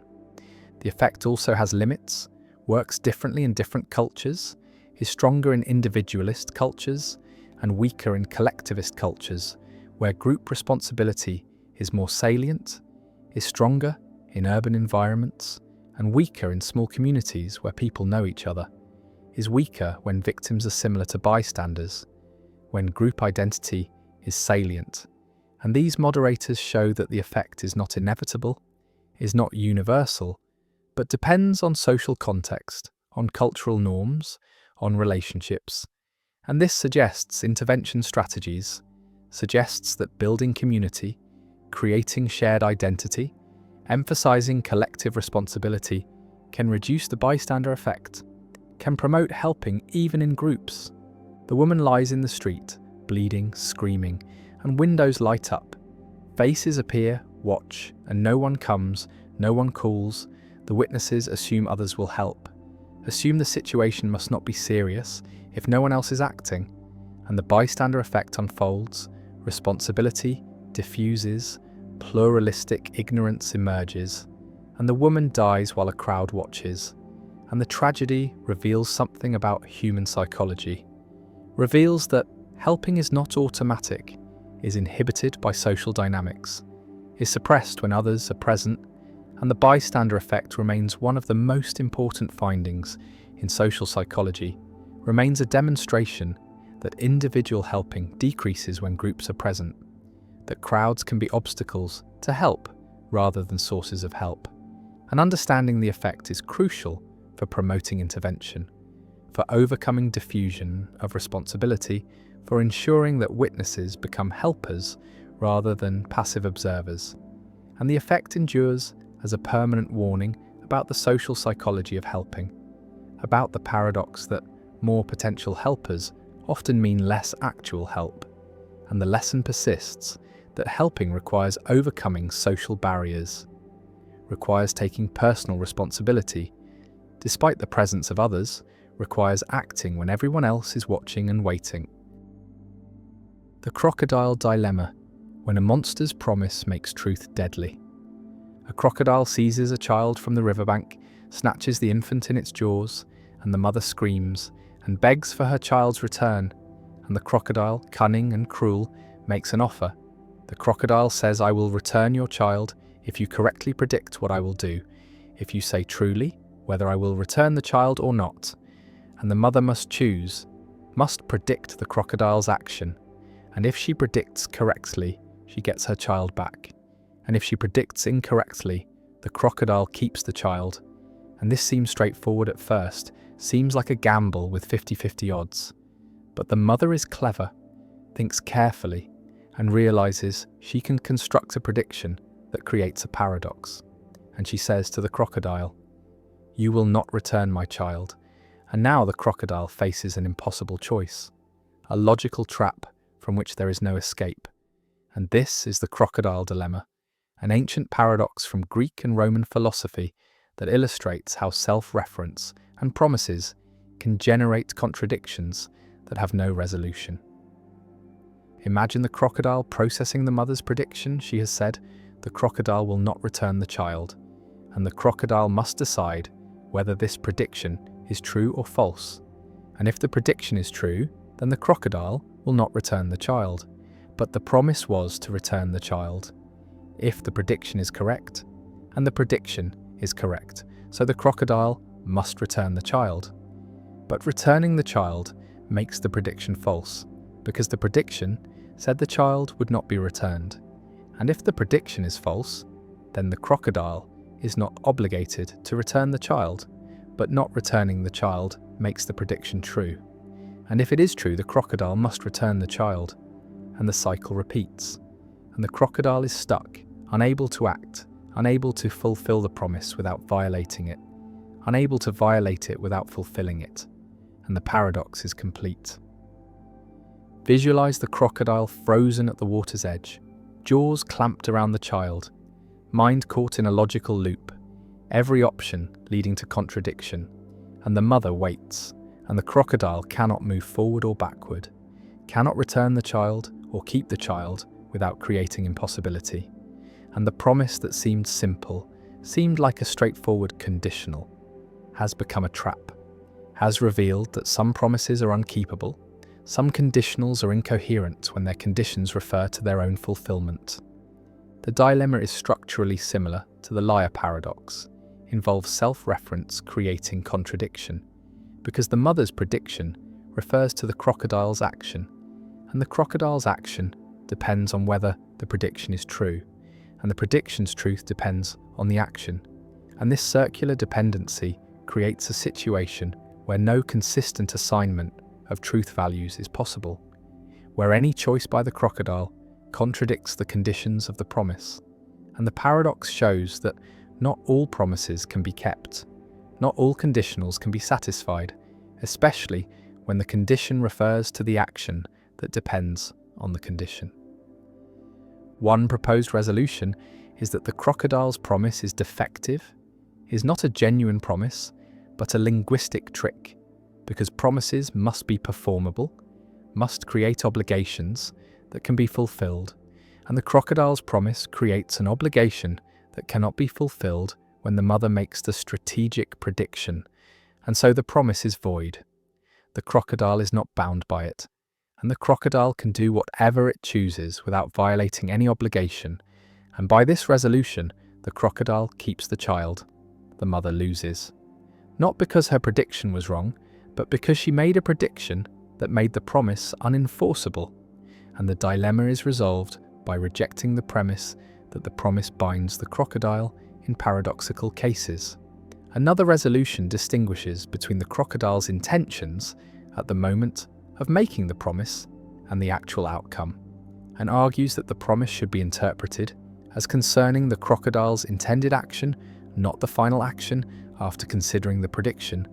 The effect also has limits, works differently in different cultures, is stronger in individualist cultures, and weaker in collectivist cultures, where group responsibility is more salient, is stronger in urban environments, and weaker in small communities where people know each other, is weaker when victims are similar to bystanders, when group identity is salient. And these moderators show that the effect is not inevitable, is not universal, but depends on social context, on cultural norms, on relationships. And this suggests intervention strategies, suggests that building community, creating shared identity, emphasizing collective responsibility can reduce the bystander effect, can promote helping even in groups. The woman lies in the street, bleeding, screaming, and windows light up. Faces appear, watch, and no one comes, no one calls. The witnesses assume others will help, assume the situation must not be serious if no one else is acting, and the bystander effect unfolds, responsibility diffuses, pluralistic ignorance emerges, and the woman dies while a crowd watches. And the tragedy reveals something about human psychology, reveals that helping is not automatic, is inhibited by social dynamics, is suppressed when others are present, and the bystander effect remains one of the most important findings in social psychology, remains a demonstration that individual helping decreases when groups are present, that crowds can be obstacles to help rather than sources of help. And understanding the effect is crucial for promoting intervention, for overcoming diffusion of responsibility, for ensuring that witnesses become helpers rather than passive observers. And the effect endures as a permanent warning about the social psychology of helping, about the paradox that more potential helpers often mean less actual help. And the lesson persists that helping requires overcoming social barriers, requires taking personal responsibility, despite the presence of others, requires acting when everyone else is watching and waiting. The crocodile dilemma, when a monster's promise makes truth deadly. A crocodile seizes a child from the riverbank, snatches the infant in its jaws, and the mother screams and begs for her child's return. And the crocodile, cunning and cruel, makes an offer. The crocodile says, "I will return your child if you correctly predict what I will do, if you say truly whether I will return the child or not, and the mother must predict the crocodile's action, and if she predicts correctly, she gets her child back, and if she predicts incorrectly, the crocodile keeps the child. And this seems straightforward at first, seems like a gamble with 50-50 odds. But the mother is clever, thinks carefully, and realizes she can construct a prediction that creates a paradox. And she says to the crocodile, "You will not return my child." And now the crocodile faces an impossible choice, a logical trap from which there is no escape. And this is the crocodile dilemma, an ancient paradox from Greek and Roman philosophy that illustrates how self-reference and promises can generate contradictions that have no resolution. Imagine the crocodile processing the mother's prediction. She has said, the crocodile will not return the child, and the crocodile must decide whether this prediction is true or false. And if the prediction is true, then the crocodile will not return the child. But the promise was to return the child. If the prediction is correct, and the prediction is correct, so the crocodile must return the child. But returning the child makes the prediction false, because the prediction said the child would not be returned. And if the prediction is false, then the crocodile is not obligated to return the child, but not returning the child makes the prediction true. And if it is true, the crocodile must return the child, and the cycle repeats. And the crocodile is stuck, unable to act, unable to fulfill the promise without violating it, unable to violate it without fulfilling it, and the paradox is complete. Visualize the crocodile frozen at the water's edge, jaws clamped around the child, mind caught in a logical loop, every option leading to contradiction, and the mother waits, and the crocodile cannot move forward or backward, cannot return the child or keep the child without creating impossibility. And the promise that seemed simple, seemed like a straightforward conditional, has become a trap, has revealed that some promises are unkeepable, some conditionals are incoherent when their conditions refer to their own fulfillment. The dilemma is structurally similar to the liar paradox, involves self-reference creating contradiction, because the mother's prediction refers to the crocodile's action, and the crocodile's action depends on whether the prediction is true, and the prediction's truth depends on the action. And this circular dependency creates a situation where no consistent assignment of truth values is possible, where any choice by the crocodile contradicts the conditions of the promise. And the paradox shows that not all promises can be kept, not all conditionals can be satisfied, especially when the condition refers to the action that depends on the condition. One proposed resolution is that the crocodile's promise is defective, is not a genuine promise, but a linguistic trick, because promises must be performable, must create obligations that can be fulfilled, and the crocodile's promise creates an obligation that cannot be fulfilled when the mother makes the strategic prediction, and so the promise is void. The crocodile is not bound by it, and the crocodile can do whatever it chooses without violating any obligation, and by this resolution, the crocodile keeps the child. The mother loses. Not because her prediction was wrong, but because she made a prediction that made the promise unenforceable, and the dilemma is resolved by rejecting the premise that the promise binds the crocodile in paradoxical cases. Another resolution distinguishes between the crocodile's intentions at the moment of making the promise and the actual outcome, and argues that the promise should be interpreted as concerning the crocodile's intended action, not the final action after considering the prediction.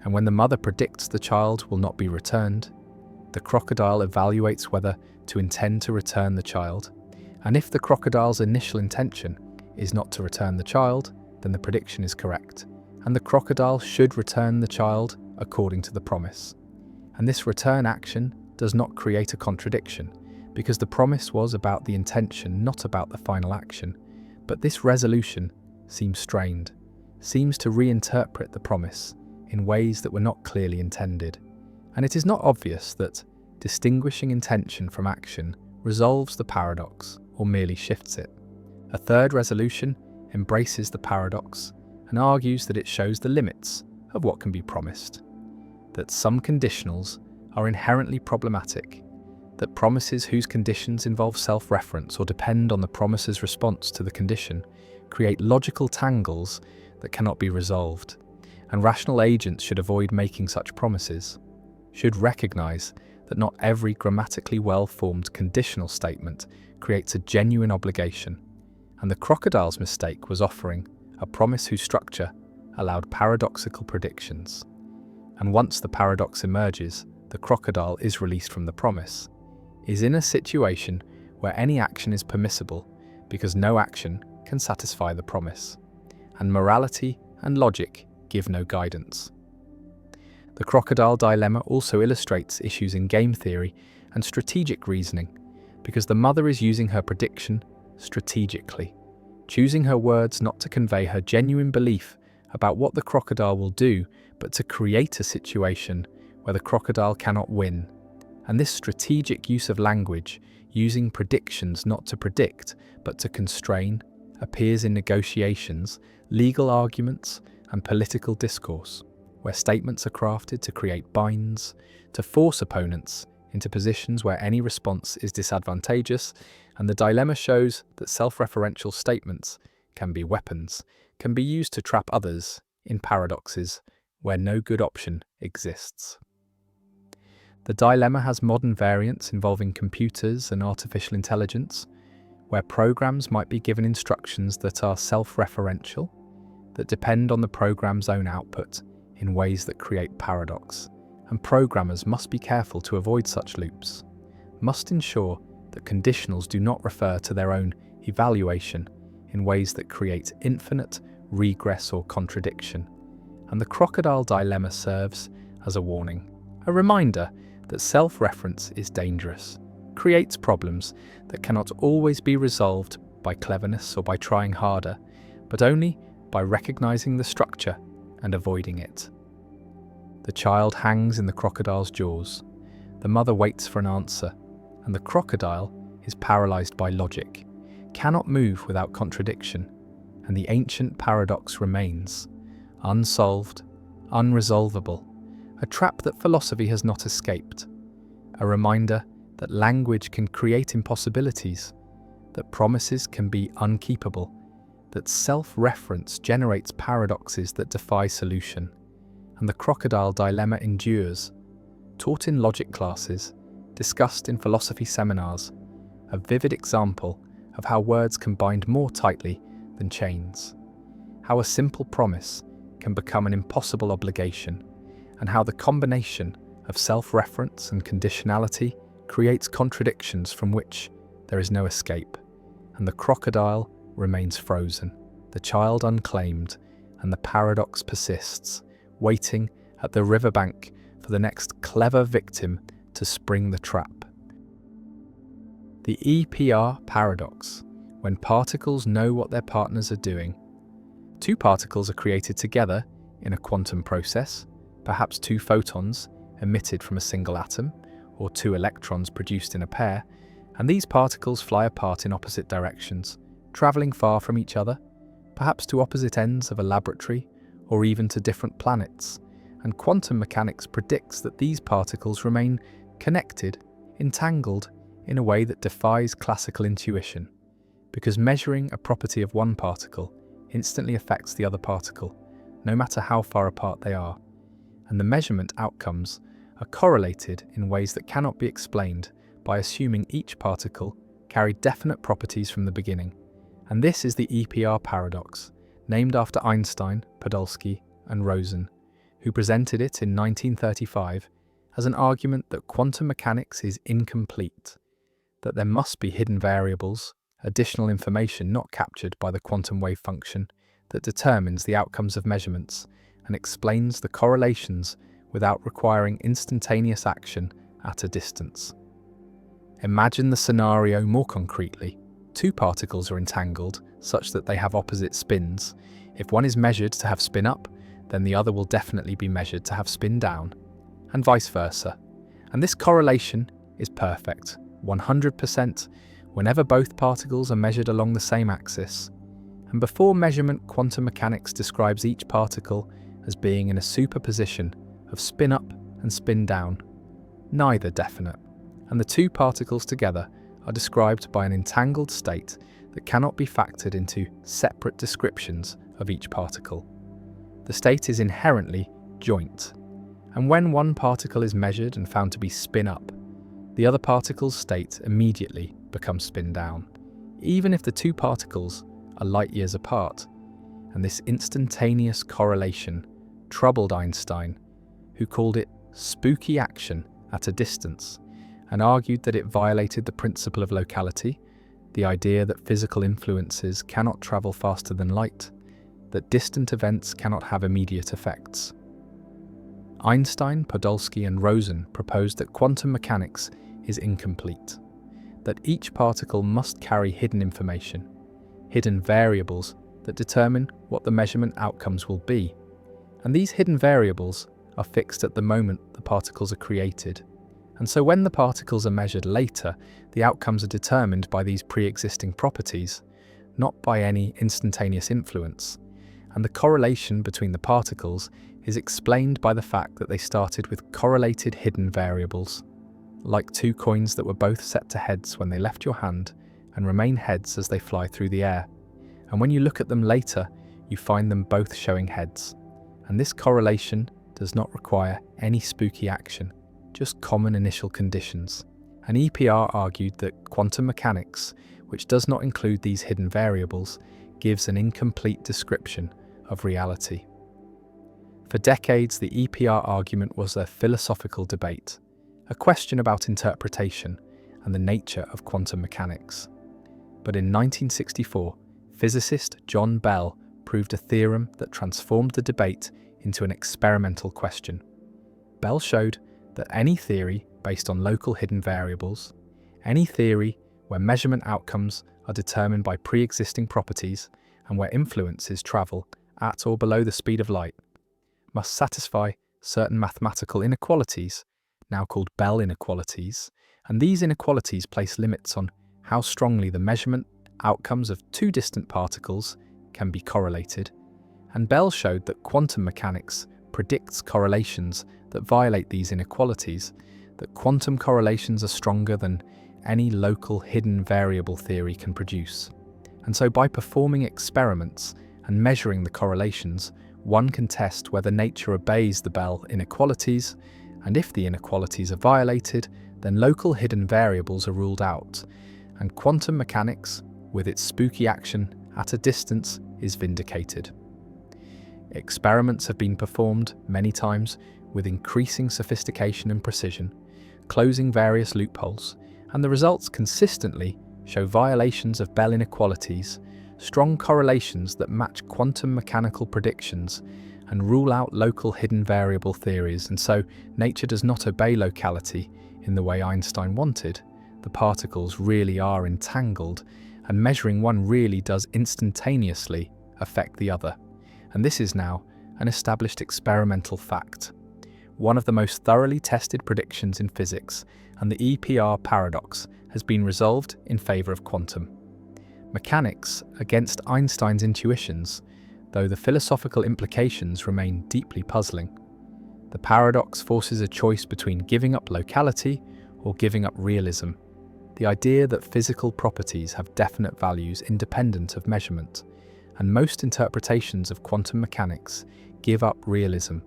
And when the mother predicts the child will not be returned, the crocodile evaluates whether to intend to return the child. And if the crocodile's initial intention is not to return the child, then the prediction is correct, and the crocodile should return the child according to the promise. And this return action does not create a contradiction, because the promise was about the intention, not about the final action. But this resolution seems strained, seems to reinterpret the promise in ways that were not clearly intended. And it is not obvious that distinguishing intention from action resolves the paradox or merely shifts it. A third resolution embraces the paradox and argues that it shows the limits of what can be promised, that some conditionals are inherently problematic, that promises whose conditions involve self-reference or depend on the promiser's response to the condition create logical tangles that cannot be resolved, and rational agents should avoid making such promises, should recognize that not every grammatically well-formed conditional statement creates a genuine obligation, and the crocodile's mistake was offering a promise whose structure allowed paradoxical predictions. And once the paradox emerges, the crocodile is released from the promise, is in a situation where any action is permissible because no action can satisfy the promise, and morality and logic give no guidance. The crocodile dilemma also illustrates issues in game theory and strategic reasoning, because the mother is using her prediction strategically, choosing her words not to convey her genuine belief about what the crocodile will do, but to create a situation where the crocodile cannot win. And this strategic use of language, using predictions not to predict, but to constrain, appears in negotiations, legal arguments, and political discourse, where statements are crafted to create binds, to force opponents into positions where any response is disadvantageous, and the dilemma shows that self-referential statements can be weapons, can be used to trap others in paradoxes where no good option exists. The dilemma has modern variants involving computers and artificial intelligence, where programs might be given instructions that are self-referential, that depend on the program's own output in ways that create paradox, and programmers must be careful to avoid such loops, must ensure that conditionals do not refer to their own evaluation in ways that create infinite regress or contradiction. And the crocodile dilemma serves as a warning, a reminder that self-reference is dangerous, creates problems that cannot always be resolved by cleverness or by trying harder, but only by recognizing the structure and avoiding it. The child hangs in the crocodile's jaws. The mother waits for an answer, and the crocodile is paralyzed by logic, cannot move without contradiction, and the ancient paradox remains, unsolved, unresolvable, a trap that philosophy has not escaped, a reminder that language can create impossibilities, that promises can be unkeepable, that self-reference generates paradoxes that defy solution, and the crocodile dilemma endures, taught in logic classes, discussed in philosophy seminars, a vivid example of how words can bind more tightly than chains, how a simple promise can become an impossible obligation, and how the combination of self-reference and conditionality creates contradictions from which there is no escape, and the crocodile remains frozen, the child unclaimed, and the paradox persists, waiting at the riverbank for the next clever victim to spring the trap. The EPR paradox, when particles know what their partners are doing. Two particles are created together in a quantum process, perhaps two photons emitted from a single atom, or two electrons produced in a pair, and these particles fly apart in opposite directions, travelling far from each other, perhaps to opposite ends of a laboratory, or even to different planets, and quantum mechanics predicts that these particles remain connected, entangled, in a way that defies classical intuition, because measuring a property of one particle instantly affects the other particle, no matter how far apart they are, and the measurement outcomes are correlated in ways that cannot be explained by assuming each particle carried definite properties from the beginning. And this is the EPR paradox, named after Einstein, Podolsky, and Rosen, who presented it in 1935 as an argument that quantum mechanics is incomplete, that there must be hidden variables, additional information not captured by the quantum wave function that determines the outcomes of measurements and explains the correlations without requiring instantaneous action at a distance. Imagine the scenario more concretely. Two particles are entangled such that they have opposite spins. If one is measured to have spin up, then the other will definitely be measured to have spin down, and vice versa. And this correlation is perfect, 100%, whenever both particles are measured along the same axis. And before measurement, quantum mechanics describes each particle as being in a superposition of spin up and spin down, neither definite, and the two particles together are described by an entangled state that cannot be factored into separate descriptions of each particle. The state is inherently joint, and when one particle is measured and found to be spin up, the other particle's state immediately becomes spin down, even if the two particles are light years apart. And this instantaneous correlation troubled Einstein, who called it spooky action at a distance, and argued that it violated the principle of locality, the idea that physical influences cannot travel faster than light, that distant events cannot have immediate effects. Einstein, Podolsky, and Rosen proposed that quantum mechanics is incomplete, that each particle must carry hidden information, hidden variables that determine what the measurement outcomes will be, and these hidden variables are fixed at the moment the particles are created. And so when the particles are measured later, the outcomes are determined by these pre-existing properties, not by any instantaneous influence. And the correlation between the particles is explained by the fact that they started with correlated hidden variables, like two coins that were both set to heads when they left your hand and remain heads as they fly through the air. And when you look at them later, you find them both showing heads. And this correlation does not require any spooky action, just common initial conditions. And EPR argued that quantum mechanics, which does not include these hidden variables, gives an incomplete description of reality. For decades, the EPR argument was a philosophical debate, a question about interpretation and the nature of quantum mechanics. But in 1964, physicist John Bell proved a theorem that transformed the debate into an experimental question. Bell showed that any theory based on local hidden variables, any theory where measurement outcomes are determined by pre-existing properties and where influences travel at or below the speed of light, must satisfy certain mathematical inequalities, now called Bell inequalities, and these inequalities place limits on how strongly the measurement outcomes of two distant particles can be correlated. And Bell showed that quantum mechanics predicts correlations that violate these inequalities, that quantum correlations are stronger than any local hidden variable theory can produce. And so by performing experiments and measuring the correlations, one can test whether nature obeys the Bell inequalities, and if the inequalities are violated, then local hidden variables are ruled out, and quantum mechanics, with its spooky action at a distance, is vindicated. Experiments have been performed many times with increasing sophistication and precision, closing various loopholes, and the results consistently show violations of Bell inequalities, strong correlations that match quantum mechanical predictions, and rule out local hidden variable theories. And so nature does not obey locality in the way Einstein wanted. The particles really are entangled, and measuring one really does instantaneously affect the other. And this is now an established experimental fact, one of the most thoroughly tested predictions in physics, and the EPR paradox has been resolved in favour of quantum mechanics against Einstein's intuitions, though the philosophical implications remain deeply puzzling. The paradox forces a choice between giving up locality or giving up realism, the idea that physical properties have definite values independent of measurement, and most interpretations of quantum mechanics give up realism,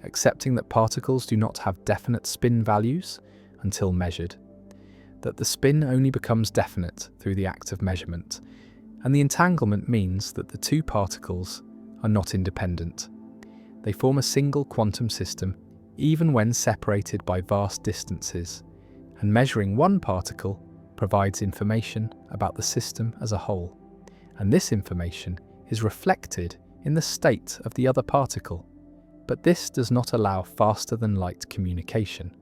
accepting that particles do not have definite spin values until measured, that the spin only becomes definite through the act of measurement, and the entanglement means that the two particles are not independent. They form a single quantum system even when separated by vast distances, and measuring one particle provides information about the system as a whole, and this information is reflected in the state of the other particle. But this does not allow faster than light communication,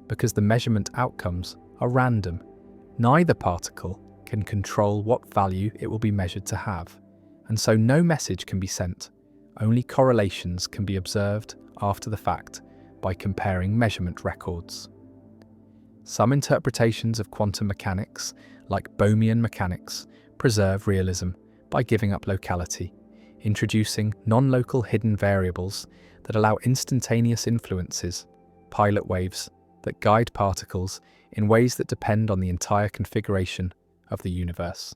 because the measurement outcomes are random. Neither particle can control what value it will be measured to have, and so no message can be sent. Only correlations can be observed after the fact by comparing measurement records. Some interpretations of quantum mechanics, like Bohmian mechanics, preserve realism, by giving up locality, introducing non-local hidden variables that allow instantaneous influences, pilot waves that guide particles in ways that depend on the entire configuration of the universe.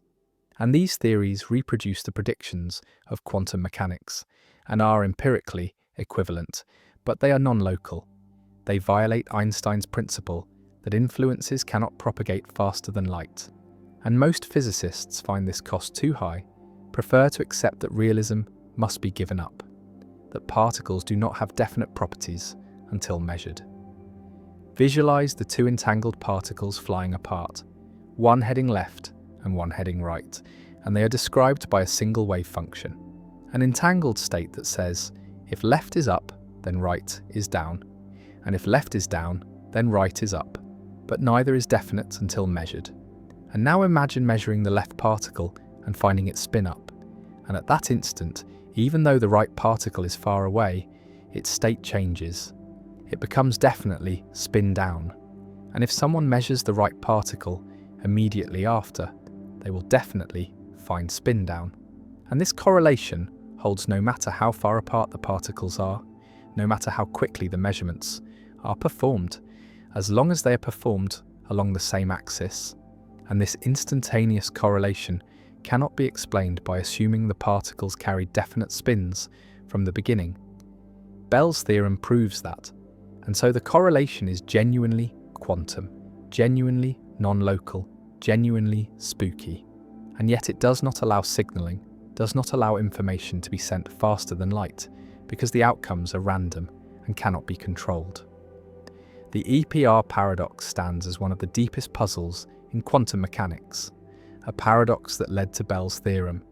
And these theories reproduce the predictions of quantum mechanics and are empirically equivalent, but they are non-local. They violate Einstein's principle that influences cannot propagate faster than light. And most physicists find this cost too high, prefer to accept that realism must be given up, that particles do not have definite properties until measured. Visualize the two entangled particles flying apart, one heading left and one heading right, and they are described by a single wave function, an entangled state that says, if left is up, then right is down, and if left is down, then right is up, but neither is definite until measured. And now imagine measuring the left particle and finding it spin up, and at that instant, even though the right particle is far away, its state changes. It becomes definitely spin down, and if someone measures the right particle immediately after, they will definitely find spin down. And this correlation holds no matter how far apart the particles are, no matter how quickly the measurements are performed, as long as they are performed along the same axis. And this instantaneous correlation cannot be explained by assuming the particles carry definite spins from the beginning. Bell's theorem proves that, and so the correlation is genuinely quantum, genuinely non-local, genuinely spooky. And yet it does not allow signaling, does not allow information to be sent faster than light, because the outcomes are random and cannot be controlled. The EPR paradox stands as one of the deepest puzzles in quantum mechanics, a paradox that led to Bell's theorem,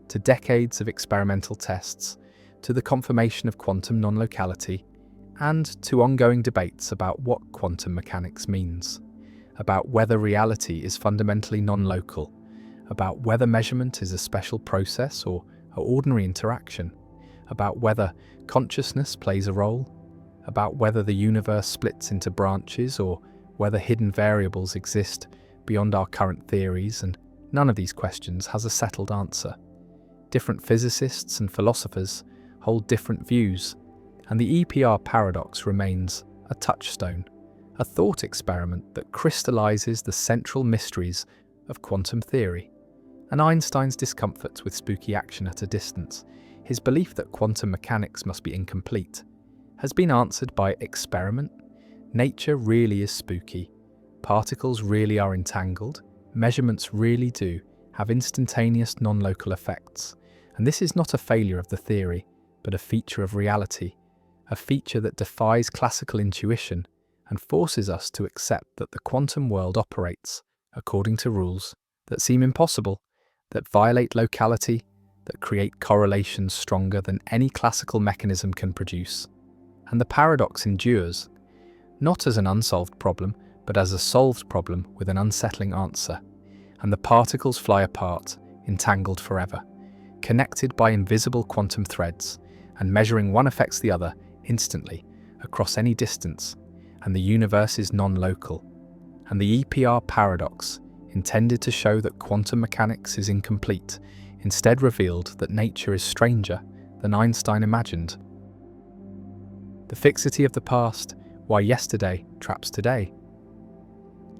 to decades of experimental tests, to the confirmation of quantum non-locality, and to ongoing debates about what quantum mechanics means, about whether reality is fundamentally non-local, about whether measurement is a special process or an ordinary interaction, about whether consciousness plays a role, about whether the universe splits into branches or whether hidden variables exist beyond our current theories, and none of these questions has a settled answer. Different physicists and philosophers hold different views, and the EPR paradox remains a touchstone, a thought experiment that crystallizes the central mysteries of quantum theory. And Einstein's discomfort with spooky action at a distance, his belief that quantum mechanics must be incomplete, has been answered by experiment. Nature really is spooky. Particles really are entangled. Measurements really do have instantaneous non-local effects. And this is not a failure of the theory, but a feature of reality, a feature that defies classical intuition and forces us to accept that the quantum world operates according to rules that seem impossible, that violate locality, that create correlations stronger than any classical mechanism can produce. And the paradox endures, not as an unsolved problem, but as a solved problem with an unsettling answer. And the particles fly apart, entangled forever, connected by invisible quantum threads, and measuring one affects the other instantly, across any distance, and the universe is non-local. And the EPR paradox, intended to show that quantum mechanics is incomplete, instead revealed that nature is stranger than Einstein imagined. The fixity of the past, why yesterday traps today.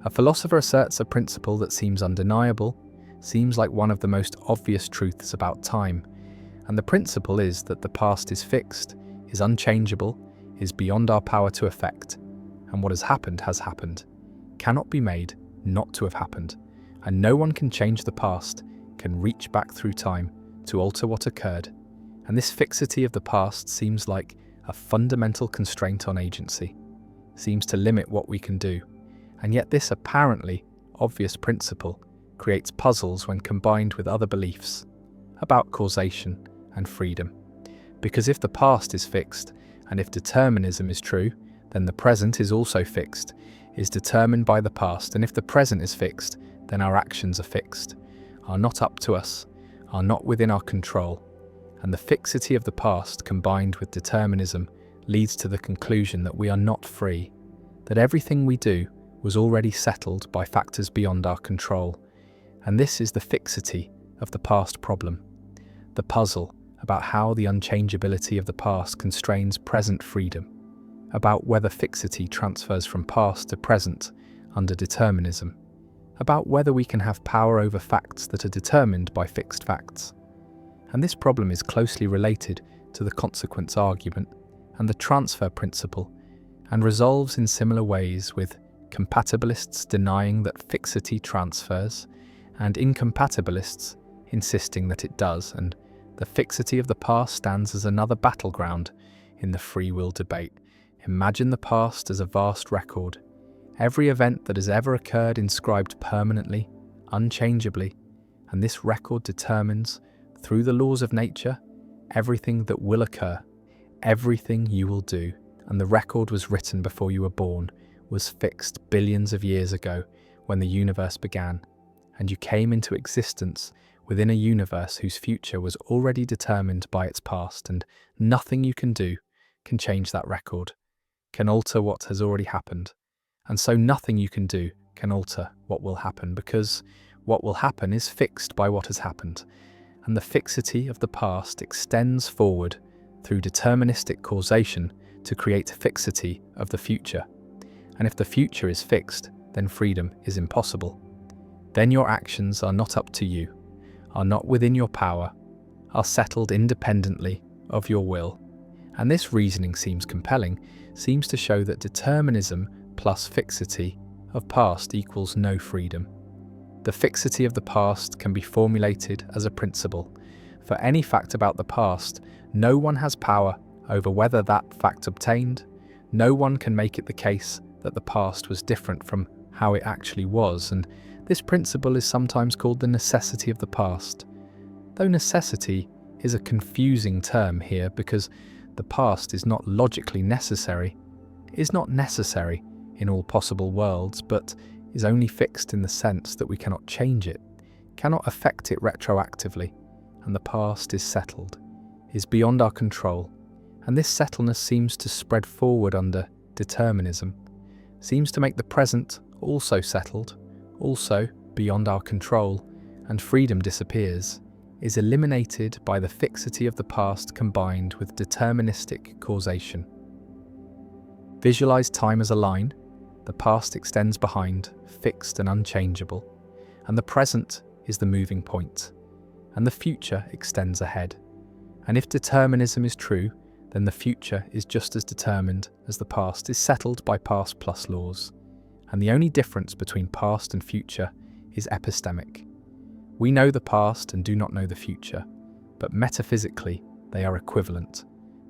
A philosopher asserts a principle that seems undeniable, seems like one of the most obvious truths about time, and the principle is that the past is fixed, is unchangeable, is beyond our power to affect, and what has happened, cannot be made not to have happened, and no one can change the past, can reach back through time to alter what occurred. And this fixity of the past seems like a fundamental constraint on agency, seems to limit what we can do, and yet this apparently obvious principle creates puzzles when combined with other beliefs about causation and freedom. Because if the past is fixed, and if determinism is true, then the present is also fixed, is determined by the past, and if the present is fixed, then our actions are fixed, are not up to us, are not within our control. And the fixity of the past combined with determinism leads to the conclusion that we are not free, that everything we do was already settled by factors beyond our control. And this is the fixity of the past problem. the puzzle about how the unchangeability of the past constrains present freedom, about whether fixity transfers from past to present under determinism, about whether we can have power over facts that are determined by fixed facts. And this problem is closely related to the consequence argument and the transfer principle, and resolves in similar ways, with compatibilists denying that fixity transfers and incompatibilists insisting that it does, and the fixity of the past stands as another battleground in the free will debate. Imagine the past as a vast record, every event that has ever occurred inscribed permanently, unchangeably, and this record determines, through the laws of nature, everything that will occur, everything you will do. And the record was written before you were born, was fixed billions of years ago when the universe began, and you came into existence within a universe whose future was already determined by its past, and nothing you can do can change that record, can alter what has already happened. And so nothing you can do can alter what will happen, because what will happen is fixed by what has happened, and the fixity of the past extends forward through deterministic causation to create fixity of the future. And if the future is fixed, then freedom is impossible. Then your actions are not up to you, are not within your power, are settled independently of your will. And this reasoning seems compelling, seems to show that determinism plus fixity of past equals no freedom. The fixity of the past can be formulated as a principle. For any fact about the past, no one has power over whether that fact obtained. No one can make it the case that the past was different from how it actually was, and this principle is sometimes called the necessity of the past. Though necessity is a confusing term here, because the past is not logically necessary, is not necessary in all possible worlds, but is only fixed in the sense that we cannot change it, cannot affect it retroactively, and the past is settled, is beyond our control. And this settledness seems to spread forward under determinism, seems to make the present also settled, also beyond our control, and freedom disappears, is eliminated by the fixity of the past combined with deterministic causation. Visualize time as a line. The past extends behind, fixed and unchangeable, and the present is the moving point, and the future extends ahead. And if determinism is true, then the future is just as determined as the past is settled by past plus laws. And the only difference between past and future is epistemic. We know the past and do not know the future, but metaphysically they are equivalent,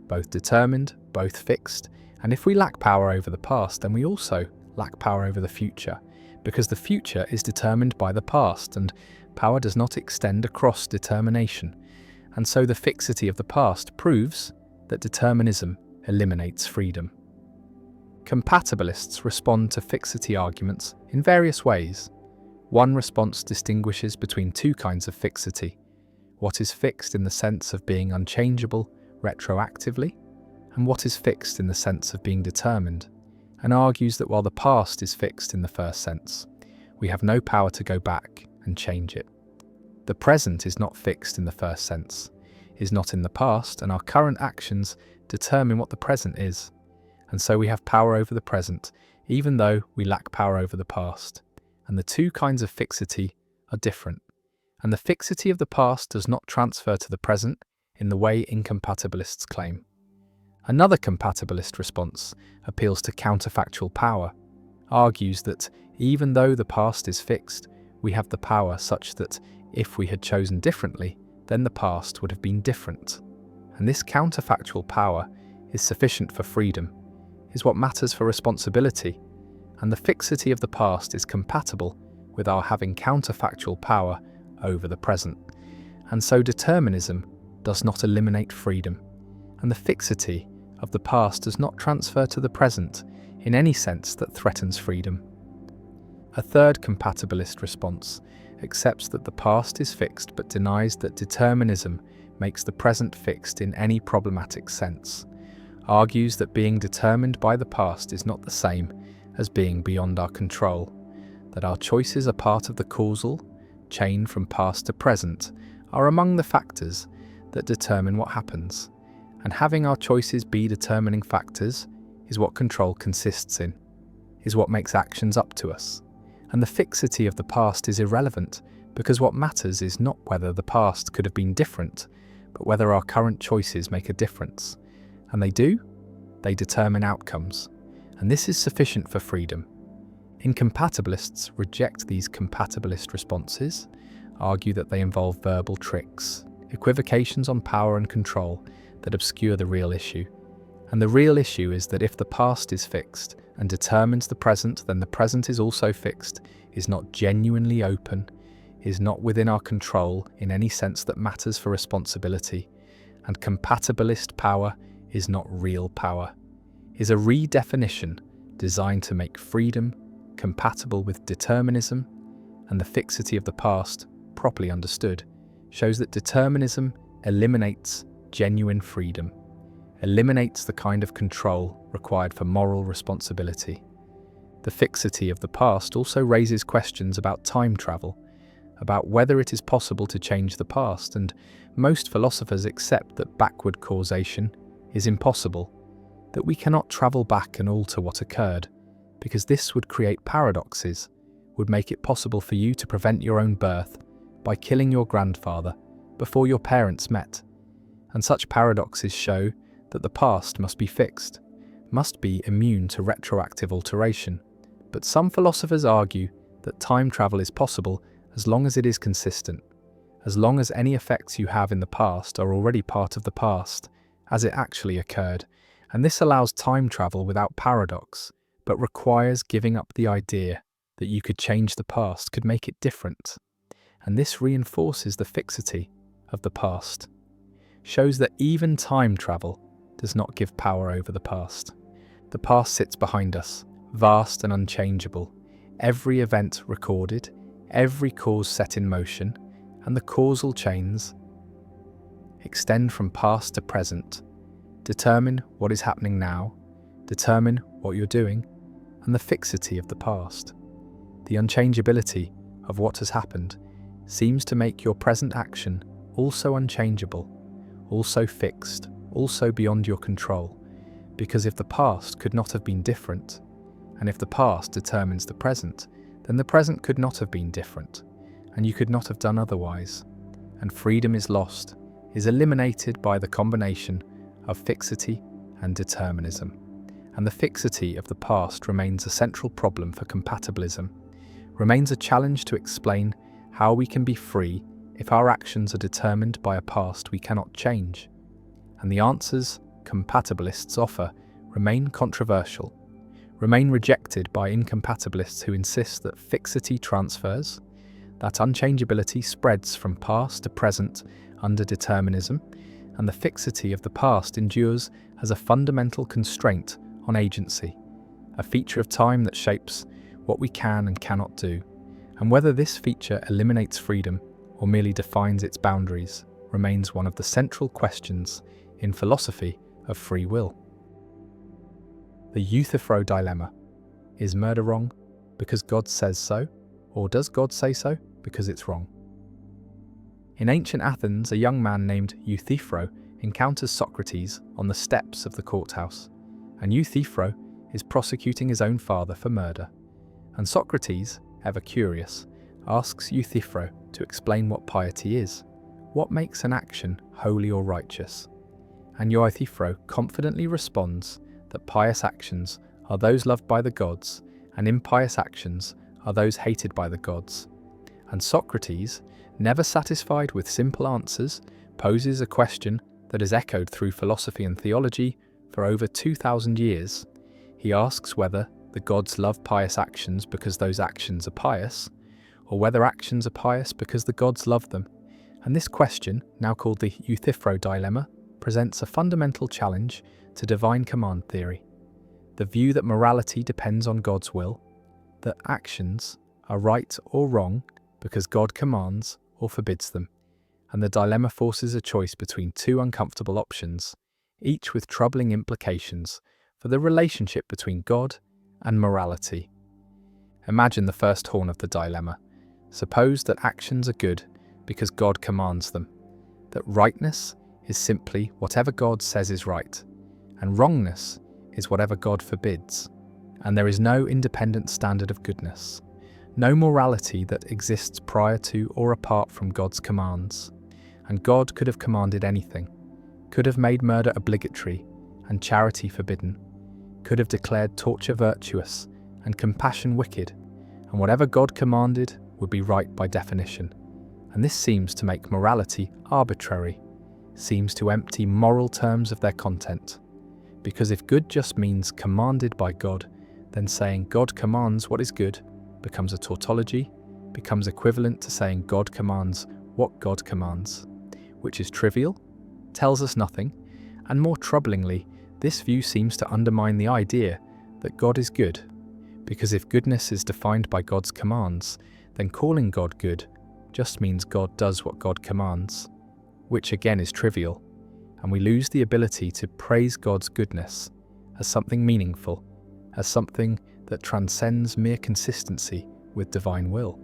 both determined, both fixed, and if we lack power over the past, then we also lack power over the future, because the future is determined by the past, and power does not extend across determination. And so the fixity of the past proves that determinism eliminates freedom. Compatibilists respond to fixity arguments in various ways. One response distinguishes between two kinds of fixity: what is fixed in the sense of being unchangeable retroactively, and what is fixed in the sense of being determined, and argues that while the past is fixed in the first sense, we have no power to go back and change it. The present is not fixed in the first sense, is not in the past, and our current actions determine what the present is. And so we have power over the present, even though we lack power over the past. And the two kinds of fixity are different. And the fixity of the past does not transfer to the present in the way incompatibilists claim. Another compatibilist response appeals to counterfactual power, argues that even though the past is fixed, we have the power such that if we had chosen differently, then the past would have been different. And this counterfactual power is sufficient for freedom, is what matters for responsibility, and the fixity of the past is compatible with our having counterfactual power over the present. And so determinism does not eliminate freedom, and the fixity of the past does not transfer to the present in any sense that threatens freedom. A third compatibilist response accepts that the past is fixed but denies that determinism makes the present fixed in any problematic sense, argues that being determined by the past is not the same as being beyond our control, that our choices are part of the causal chain from past to present, are among the factors that determine what happens, and having our choices be determining factors is what control consists in, is what makes actions up to us. And the fixity of the past is irrelevant, because what matters is not whether the past could have been different, but whether our current choices make a difference. And they do. They determine outcomes. And this is sufficient for freedom. Incompatibilists reject these compatibilist responses, argue that they involve verbal tricks, equivocations on power and control that obscure the real issue. And the real issue is that if the past is fixed and determines the present, then the present is also fixed, is not genuinely open, is not within our control in any sense that matters for responsibility, and compatibilist power is not real power, is a redefinition designed to make freedom compatible with determinism, and the fixity of the past, properly understood, shows that determinism eliminates genuine freedom, eliminates the kind of control required for moral responsibility. The fixity of the past also raises questions about time travel, about whether it is possible to change the past, and most philosophers accept that backward causation is impossible, that we cannot travel back and alter what occurred, because this would create paradoxes, would make it possible for you to prevent your own birth by killing your grandfather before your parents met. And such paradoxes show that the past must be fixed, must be immune to retroactive alteration. But some philosophers argue that time travel is possible as long as it is consistent, as long as any effects you have in the past are already part of the past, as it actually occurred, and this allows time travel without paradox, but requires giving up the idea that you could change the past, could make it different. And this reinforces the fixity of the past, shows that even time travel does not give power over the past. The past sits behind us, vast and unchangeable, every event recorded, every cause set in motion, and the causal chains extend from past to present, determine what is happening now, determine what you're doing, and the fixity of the past. The unchangeability of what has happened seems to make your present action also unchangeable, also fixed, also beyond your control, because if the past could not have been different, and if the past determines the present, then the present could not have been different, and you could not have done otherwise, and freedom is lost, is eliminated by the combination of fixity and determinism. And the fixity of the past remains a central problem for compatibilism, remains a challenge to explain how we can be free if our actions are determined by a past we cannot change. And the answers compatibilists offer remain controversial, remain rejected by incompatibilists who insist that fixity transfers, that unchangeability spreads from past to present under determinism, and the fixity of the past endures as a fundamental constraint on agency, a feature of time that shapes what we can and cannot do. And whether this feature eliminates freedom or merely defines its boundaries remains one of the central questions in philosophy of free will. The Euthyphro dilemma. Is murder wrong because God says so, or does God say so because it's wrong? In ancient Athens, a young man named Euthyphro encounters Socrates on the steps of the courthouse, and Euthyphro is prosecuting his own father for murder. And Socrates, ever curious, asks Euthyphro to explain what piety is, what makes an action holy or righteous. And Euthyphro confidently responds that pious actions are those loved by the gods, and impious actions are those hated by the gods. And Socrates, never satisfied with simple answers, poses a question that has echoed through philosophy and theology for over 2,000 years. He asks whether the gods love pious actions because those actions are pious, or whether actions are pious because the gods love them. And this question, now called the Euthyphro dilemma, presents a fundamental challenge to divine command theory, the view that morality depends on God's will, that actions are right or wrong because God commands or forbids them, and the dilemma forces a choice between two uncomfortable options, each with troubling implications for the relationship between God and morality. Imagine the first horn of the dilemma. Suppose that actions are good because God commands them, that rightness is simply whatever God says is right, and wrongness is whatever God forbids, and there is no independent standard of goodness, no morality that exists prior to or apart from God's commands. And God could have commanded anything, could have made murder obligatory and charity forbidden, could have declared torture virtuous and compassion wicked, and whatever God commanded would be right by definition. And this seems to make morality arbitrary, seems to empty moral terms of their content. Because if good just means commanded by God, then saying God commands what is good becomes a tautology, becomes equivalent to saying God commands what God commands, which is trivial, tells us nothing, and more troublingly, this view seems to undermine the idea that God is good. Because if goodness is defined by God's commands, then calling God good just means God does what God commands, which again is trivial, and we lose the ability to praise God's goodness as something meaningful, as something that transcends mere consistency with divine will.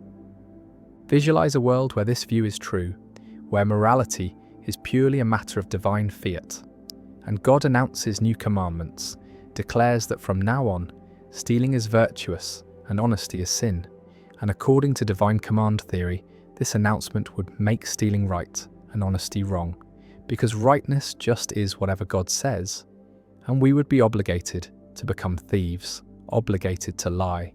Visualize a world where this view is true, where morality is purely a matter of divine fiat, and God announces new commandments, declares that from now on, stealing is virtuous and honesty is sin, and according to divine command theory, this announcement would make stealing right and honesty wrong, because rightness just is whatever God says, and we would be obligated to become thieves, obligated to lie,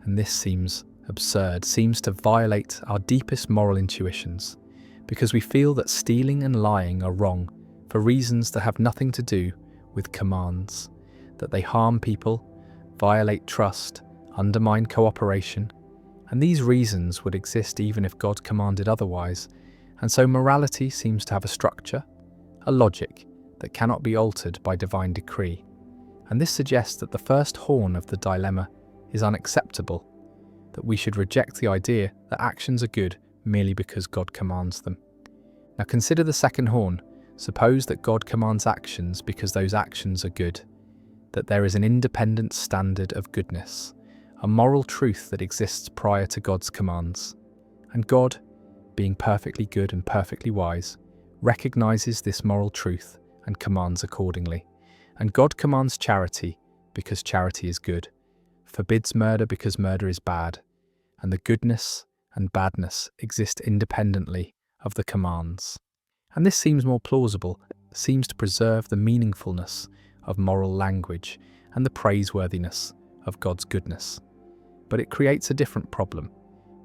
and this seems absurd, seems to violate our deepest moral intuitions, because we feel that stealing and lying are wrong for reasons that have nothing to do with commands, that they harm people, violate trust, undermine cooperation, and these reasons would exist even if God commanded otherwise, and so morality seems to have a structure, a logic that cannot be altered by divine decree, and this suggests that the first horn of the dilemma is unacceptable, that we should reject the idea that actions are good merely because God commands them. Now consider the second horn. Suppose that God commands actions because those actions are good, that there is an independent standard of goodness, a moral truth that exists prior to God's commands. And God, being perfectly good and perfectly wise, recognizes this moral truth and commands accordingly. And God commands charity because charity is good, forbids murder because murder is bad, and the goodness and badness exist independently of the commands. And this seems more plausible, seems to preserve the meaningfulness of moral language and the praiseworthiness of God's goodness. But it creates a different problem,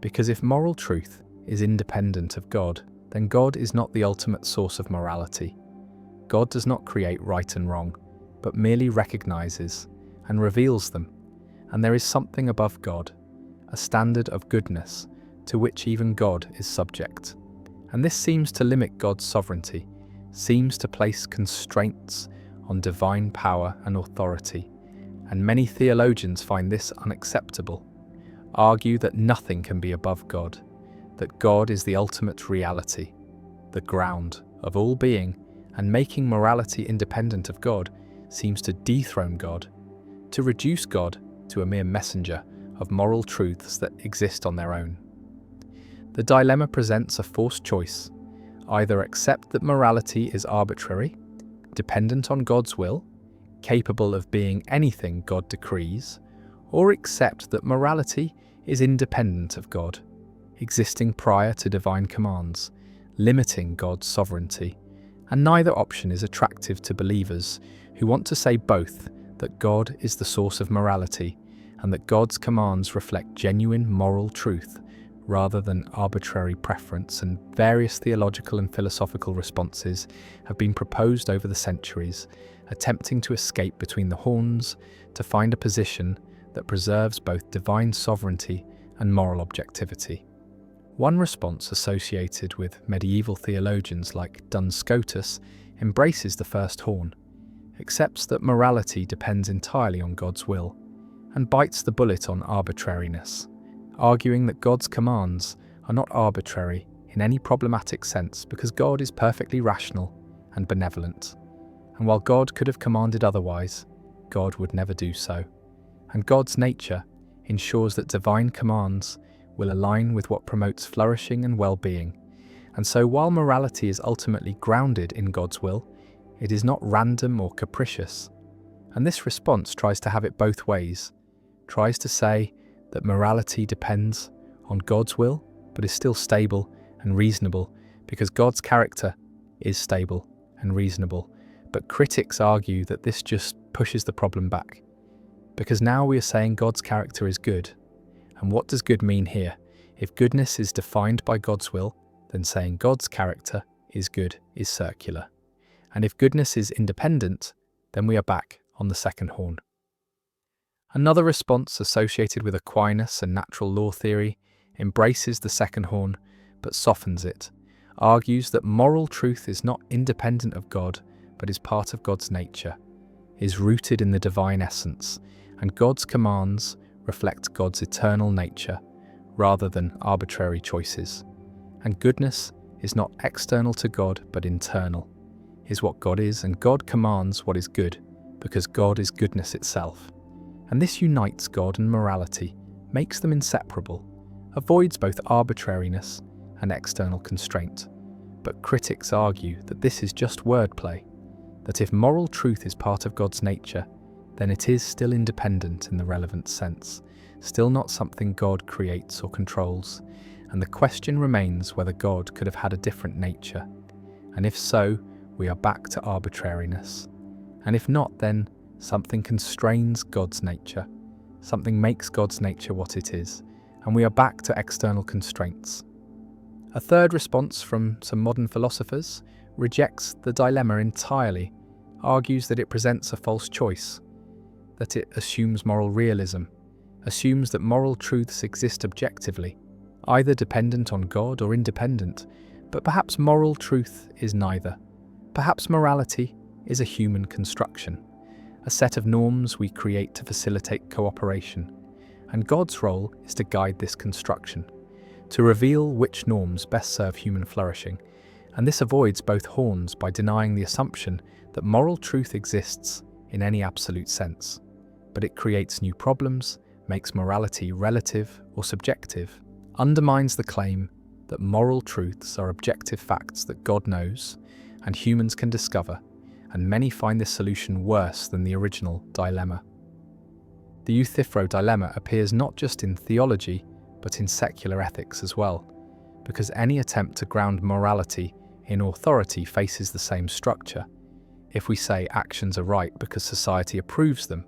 because if moral truth is independent of God, then God is not the ultimate source of morality. God does not create right and wrong, but merely recognizes and reveals them, and there is something above God, a standard of goodness to which even God is subject. And this seems to limit God's sovereignty, seems to place constraints on divine power and authority, and many theologians find this unacceptable, argue that nothing can be above God, that God is the ultimate reality, the ground of all being, and making morality independent of God seems to dethrone God, to reduce God to a mere messenger of moral truths that exist on their own. The dilemma presents a forced choice: either accept that morality is arbitrary, dependent on God's will, capable of being anything God decrees, or accept that morality is independent of God, existing prior to divine commands, limiting God's sovereignty. And neither option is attractive to believers who want to say both that God is the source of morality and that God's commands reflect genuine moral truth rather than arbitrary preference, and various theological and philosophical responses have been proposed over the centuries, attempting to escape between the horns to find a position that preserves both divine sovereignty and moral objectivity. One response associated with medieval theologians like Duns Scotus embraces the first horn, accepts that morality depends entirely on God's will, and bites the bullet on arbitrariness, arguing that God's commands are not arbitrary in any problematic sense because God is perfectly rational and benevolent. And while God could have commanded otherwise, God would never do so. And God's nature ensures that divine commands will align with what promotes flourishing and well-being, And so while morality is ultimately grounded in God's will, it is not random or capricious. And this response tries to have it both ways, tries to say that morality depends on God's will, but is still stable and reasonable because God's character is stable and reasonable. But critics argue that this just pushes the problem back, because now we are saying God's character is good. And what does good mean here? If goodness is defined by God's will, then saying God's character is good is circular. And if goodness is independent, then we are back on the second horn. Another response associated with Aquinas and natural law theory embraces the second horn but softens it, argues that moral truth is not independent of God but is part of God's nature, is rooted in the divine essence, and God's commands reflect God's eternal nature rather than arbitrary choices. And goodness is not external to God but internal, is what God is, and God commands what is good because God is goodness itself. And this unites God and morality, makes them inseparable, avoids both arbitrariness and external constraint. But critics argue that this is just wordplay, that if moral truth is part of God's nature, then it is still independent in the relevant sense, still not something God creates or controls, and the question remains whether God could have had a different nature. And if so, we are back to arbitrariness. And if not, then something constrains God's nature, something makes God's nature what it is, and we are back to external constraints. A third response from some modern philosophers rejects the dilemma entirely, argues that it presents a false choice, that it assumes moral realism, assumes that moral truths exist objectively, either dependent on God or independent, but perhaps moral truth is neither. Perhaps morality is a human construction, a set of norms we create to facilitate cooperation, and God's role is to guide this construction, to reveal which norms best serve human flourishing, and this avoids both horns by denying the assumption that moral truth exists in any absolute sense, but it creates new problems, makes morality relative or subjective, undermines the claim that moral truths are objective facts that God knows and humans can discover, and many find this solution worse than the original dilemma. The Euthyphro dilemma appears not just in theology, but in secular ethics as well, because any attempt to ground morality in authority faces the same structure. If we say actions are right because society approves them,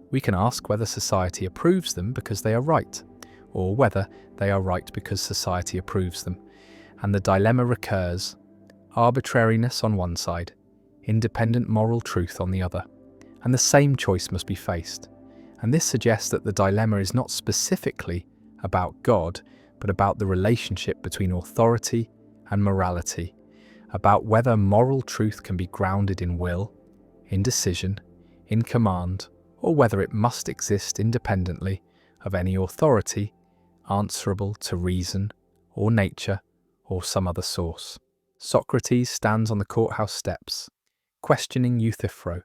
we can ask whether society approves them because they are right, or whether they are right because society approves them. And the dilemma recurs: arbitrariness on one side, independent moral truth on the other, and the same choice must be faced. And this suggests that the dilemma is not specifically about God, but about the relationship between authority and morality, about whether moral truth can be grounded in will, in decision, in command, or whether it must exist independently of any authority, answerable to reason or nature or some other source. Socrates stands on the courthouse steps, questioning Euthyphro,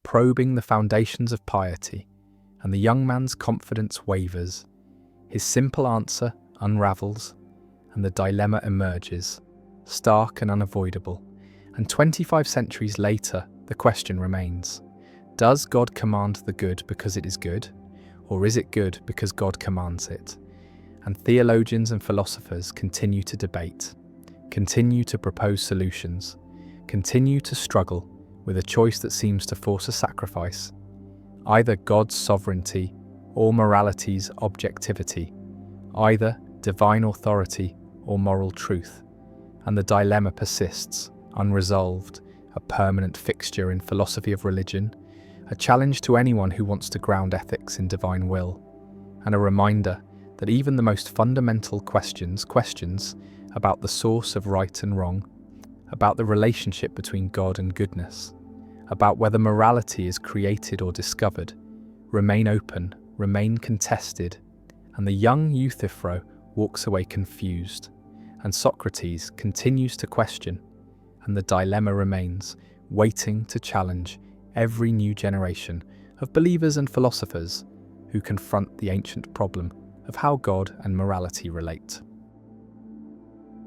probing the foundations of piety, and the young man's confidence wavers. His simple answer unravels, and the dilemma emerges, stark and unavoidable. And 25 centuries later, the question remains: does God command the good because it is good, or is it good because God commands it? And theologians and philosophers continue to debate, continue to propose solutions, continue to struggle with a choice that seems to force a sacrifice, either God's sovereignty or morality's objectivity, either divine authority or moral truth. And the dilemma persists, unresolved, a permanent fixture in philosophy of religion, a challenge to anyone who wants to ground ethics in divine will, and a reminder that even the most fundamental questions about the source of right and wrong, about the relationship between God and goodness, about whether morality is created or discovered, remain open, remain contested, and the young Euthyphro walks away confused, and Socrates continues to question, and the dilemma remains, waiting to challenge every new generation of believers and philosophers who confront the ancient problem of how God and morality relate.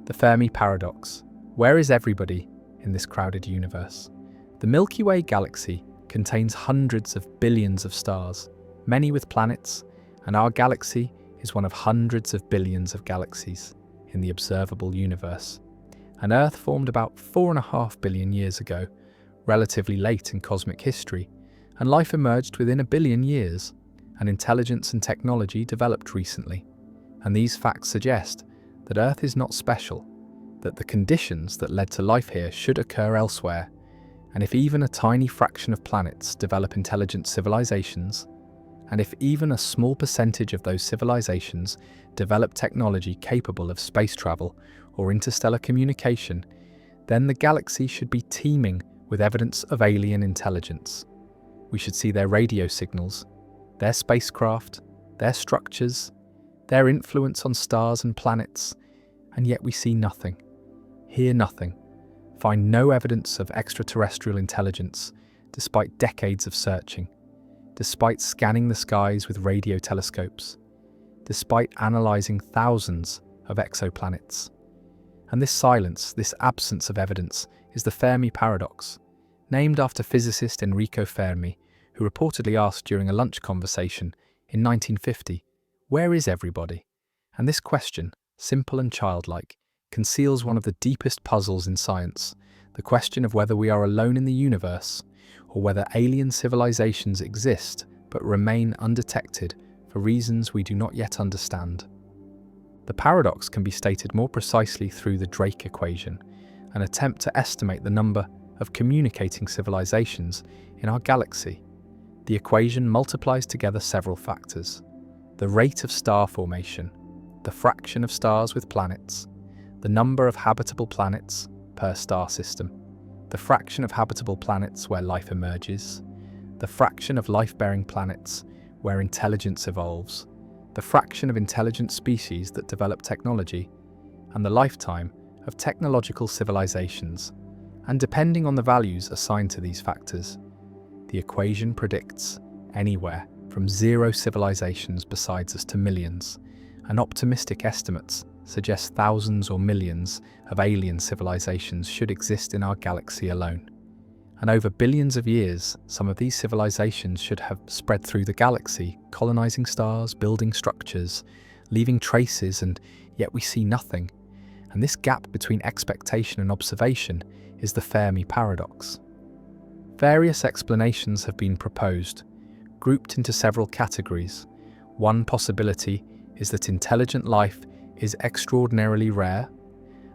The Fermi Paradox. Where is everybody in this crowded universe? The Milky Way galaxy contains hundreds of billions of stars, many with planets, and our galaxy is one of hundreds of billions of galaxies in the observable universe. And Earth formed about 4.5 billion years ago, relatively late in cosmic history, and life emerged within 1 billion years, and intelligence and technology developed recently. And these facts suggest that Earth is not special, that the conditions that led to life here should occur elsewhere, and if even a tiny fraction of planets develop intelligent civilizations, and if even a small percentage of those civilizations develop technology capable of space travel or interstellar communication, then the galaxy should be teeming with evidence of alien intelligence. We should see their radio signals, their spacecraft, their structures, their influence on stars and planets, and yet we see nothing, hear nothing, find no evidence of extraterrestrial intelligence despite decades of searching, despite scanning the skies with radio telescopes, despite analysing thousands of exoplanets. And this silence, this absence of evidence, is the Fermi Paradox, named after physicist Enrico Fermi, who reportedly asked during a lunch conversation in 1950, "Where is everybody?" And this question, simple and childlike, conceals one of the deepest puzzles in science, the question of whether we are alone in the universe, or whether alien civilizations exist but remain undetected for reasons we do not yet understand. The paradox can be stated more precisely through the Drake equation, an attempt to estimate the number of communicating civilizations in our galaxy. The equation multiplies together several factors: the rate of star formation, the fraction of stars with planets, the number of habitable planets per star system, the fraction of habitable planets where life emerges, the fraction of life-bearing planets where intelligence evolves, the fraction of intelligent species that develop technology, and the lifetime of technological civilizations. And depending on the values assigned to these factors, the equation predicts anywhere from 0 civilizations besides us to millions, and optimistic estimates suggest thousands or millions of alien civilizations should exist in our galaxy alone. And over billions of years, some of these civilizations should have spread through the galaxy, colonizing stars, building structures, leaving traces, and yet we see nothing. And this gap between expectation and observation is the Fermi Paradox. Various explanations have been proposed, grouped into several categories. One possibility is that intelligent life is extraordinarily rare,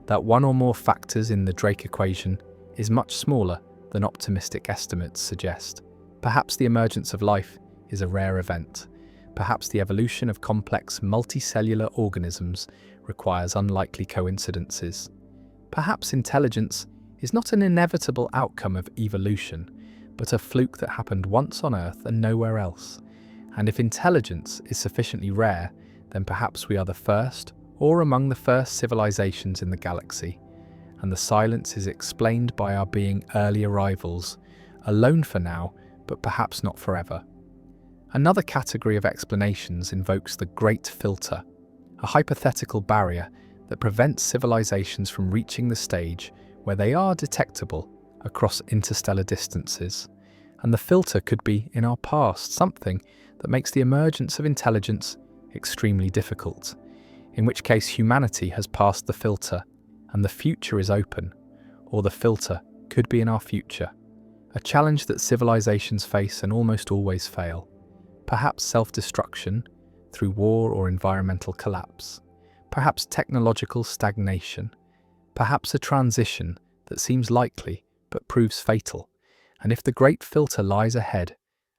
that one or more factors in the Drake equation is much smaller than optimistic estimates suggest. Perhaps the emergence of life is a rare event. Perhaps the evolution of complex multicellular organisms requires unlikely coincidences. Perhaps intelligence is not an inevitable outcome of evolution, but a fluke that happened once on Earth and nowhere else. And if intelligence is sufficiently rare, then perhaps we are the first or among the first civilizations in the galaxy, and the silence is explained by our being early arrivals, alone for now, but perhaps not forever. Another category of explanations invokes the Great Filter, a hypothetical barrier that prevents civilizations from reaching the stage where they are detectable across interstellar distances. And the filter could be in our past, something that makes the emergence of intelligence extremely difficult, in which case humanity has passed the filter and the future is open, or the filter could be in our future, a challenge that civilizations face and almost always fail. Perhaps self-destruction through war or environmental collapse, perhaps technological stagnation, perhaps a transition that seems likely but proves fatal. And if the great filter lies ahead,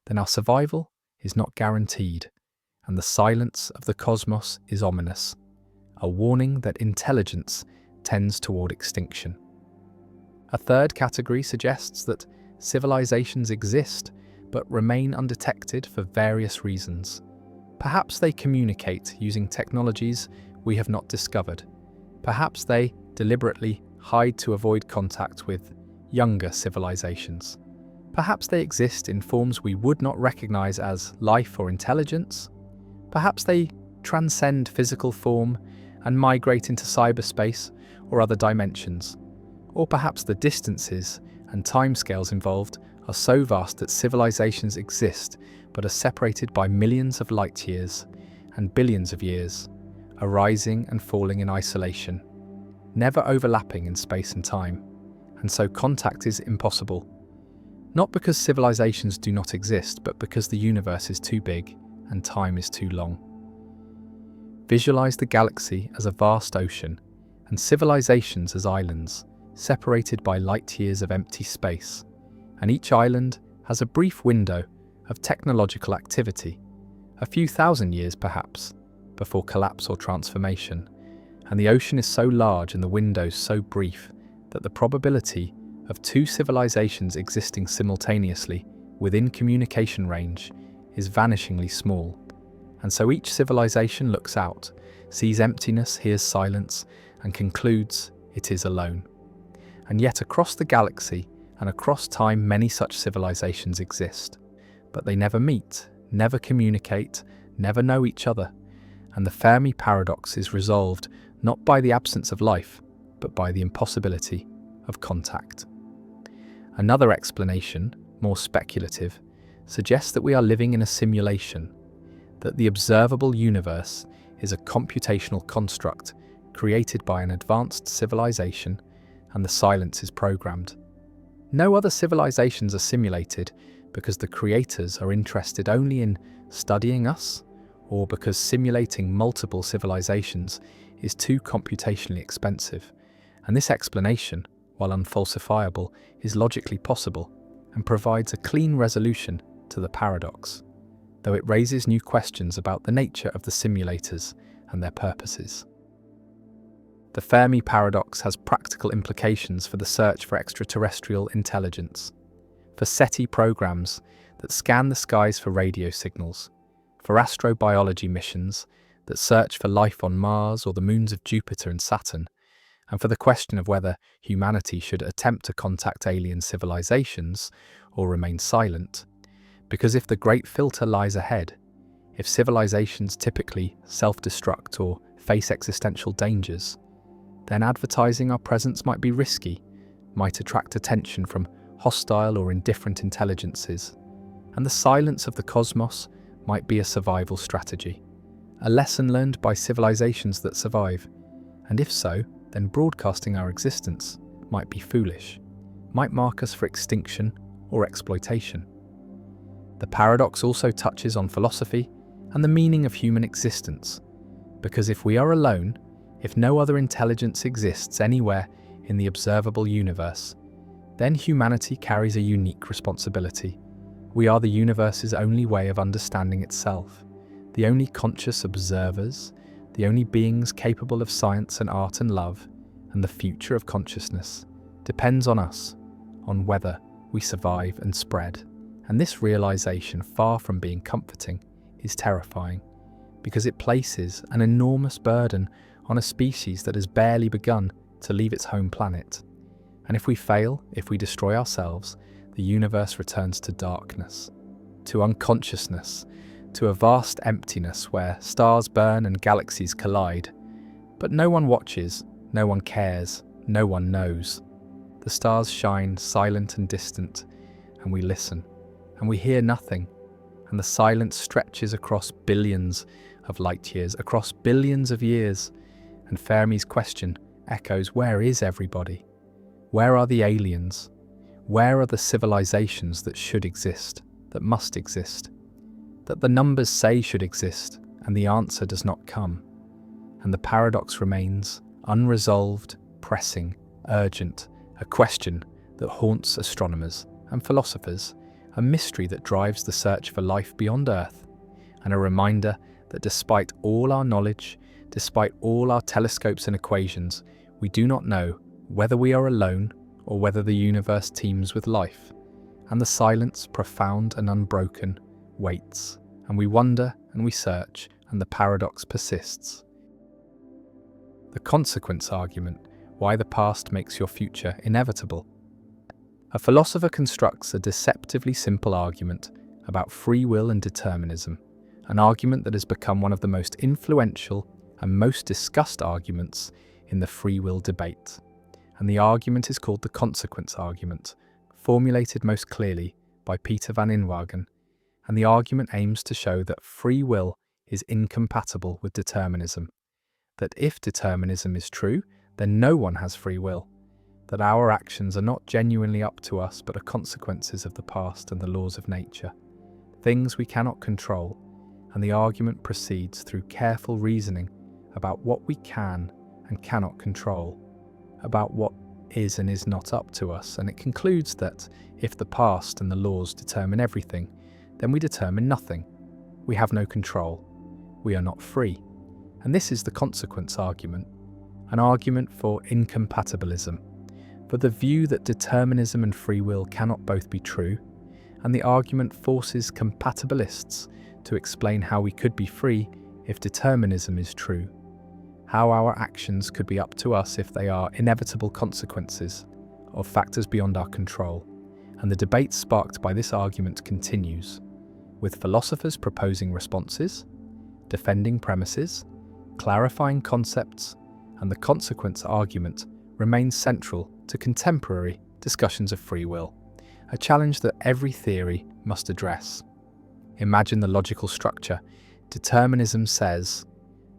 then our survival is not guaranteed, and the silence of the cosmos is ominous, a warning that intelligence tends toward extinction. A third category suggests that civilizations exist but remain undetected for various reasons. Perhaps they communicate using technologies we have not discovered. Perhaps they deliberately hide to avoid contact with younger civilizations. Perhaps they exist in forms we would not recognize as life or intelligence. Perhaps they transcend physical form and migrate into cyberspace or other dimensions. Or perhaps the distances and timescales involved are so vast that civilizations exist but are separated by millions of light years and billions of years, arising and falling in isolation, never overlapping in space and time, and so contact is impossible. Not because civilizations do not exist, but because the universe is too big and time is too long. Visualize the galaxy as a vast ocean and civilizations as islands, separated by light years of empty space, and each island has a brief window of technological activity, a few thousand years perhaps, before collapse or transformation, and the ocean is so large and the windows so brief that the probability of two civilizations existing simultaneously within communication range is vanishingly small. And so each civilization looks out, sees emptiness, hears silence, and concludes it is alone. And yet across the galaxy and across time many such civilizations exist, but they never meet, never communicate, never know each other, and the Fermi paradox is resolved not by the absence of life, but by the impossibility of contact. Another explanation, more speculative, suggests that we are living in a simulation, that the observable universe is a computational construct created by an advanced civilization, and the silence is programmed. No other civilizations are simulated because the creators are interested only in studying us, or because simulating multiple civilizations is too computationally expensive. And this explanation, while unfalsifiable, is logically possible and provides a clean resolution to the paradox, though it raises new questions about the nature of the simulators and their purposes. The Fermi paradox has practical implications for the search for extraterrestrial intelligence, for SETI programs that scan the skies for radio signals, for astrobiology missions that search for life on Mars or the moons of Jupiter and Saturn, and for the question of whether humanity should attempt to contact alien civilizations or remain silent. Because if the great filter lies ahead, if civilizations typically self-destruct or face existential dangers, then advertising our presence might be risky, might attract attention from hostile or indifferent intelligences, and the silence of the cosmos might be a survival strategy, a lesson learned by civilizations that survive, and if so, then broadcasting our existence might be foolish, might mark us for extinction or exploitation. The paradox also touches on philosophy and the meaning of human existence, because if we are alone, if no other intelligence exists anywhere in the observable universe, then humanity carries a unique responsibility. We are the universe's only way of understanding itself, the only conscious observers, the only beings capable of science and art and love, and the future of consciousness depends on us, on whether we survive and spread. And this realization, far from being comforting, is terrifying, because it places an enormous burden on a species that has barely begun to leave its home planet. And if we fail, if we destroy ourselves, the universe returns to darkness, to unconsciousness, to a vast emptiness where stars burn and galaxies collide. But no one watches, no one cares, no one knows. The stars shine silent and distant, and we listen, and we hear nothing, and the silence stretches across billions of light years, across billions of years, and Fermi's question echoes, where is everybody? Where are the aliens? Where are the civilizations that should exist, that must exist, that the numbers say should exist, and the answer does not come? And the paradox remains unresolved, pressing, urgent, a question that haunts astronomers and philosophers, a mystery that drives the search for life beyond Earth, and a reminder that despite all our knowledge, despite all our telescopes and equations, we do not know whether we are alone or whether the universe teems with life. And the silence, profound and unbroken, waits, and we wonder and we search, and the paradox persists. The consequence argument, why the past makes your future inevitable. A philosopher constructs a deceptively simple argument about free will and determinism, an argument that has become one of the most influential and most discussed arguments in the free will debate. And the argument is called the consequence argument, formulated most clearly by Peter van Inwagen. And the argument aims to show that free will is incompatible with determinism, that if determinism is true, then no one has free will, that our actions are not genuinely up to us but are consequences of the past and the laws of nature, things we cannot control, and the argument proceeds through careful reasoning about what we can and cannot control, about what is and is not up to us, and it concludes that if the past and the laws determine everything, then we determine nothing. We have no control. We are not free. And this is the consequence argument, an argument for incompatibilism, for the view that determinism and free will cannot both be true, and the argument forces compatibilists to explain how we could be free if determinism is true, how our actions could be up to us if they are inevitable consequences of factors beyond our control. And the debate sparked by this argument continues, with philosophers proposing responses, defending premises, clarifying concepts, and the consequence argument remains central to contemporary discussions of free will, a challenge that every theory must address. Imagine the logical structure. Determinism says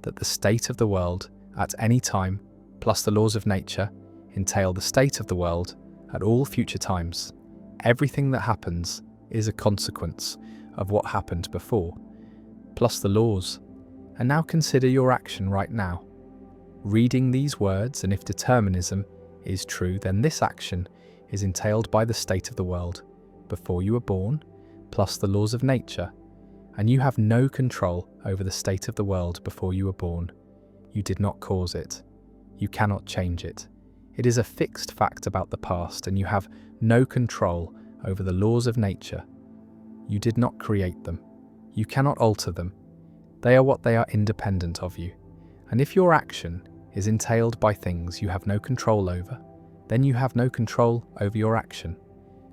that the state of the world at any time, plus the laws of nature, entail the state of the world at all future times. Everything that happens is a consequence of what happened before, plus the laws. And now consider your action right now. Reading these words, and if determinism is true, then this action is entailed by the state of the world before you were born, plus the laws of nature, and you have no control over the state of the world before you were born. You did not cause it. You cannot change it. It is a fixed fact about the past, and you have no control over the laws of nature. You did not create them. You cannot alter them. They are what they are, independent of you. And if your action is entailed by things you have no control over, then you have no control over your action.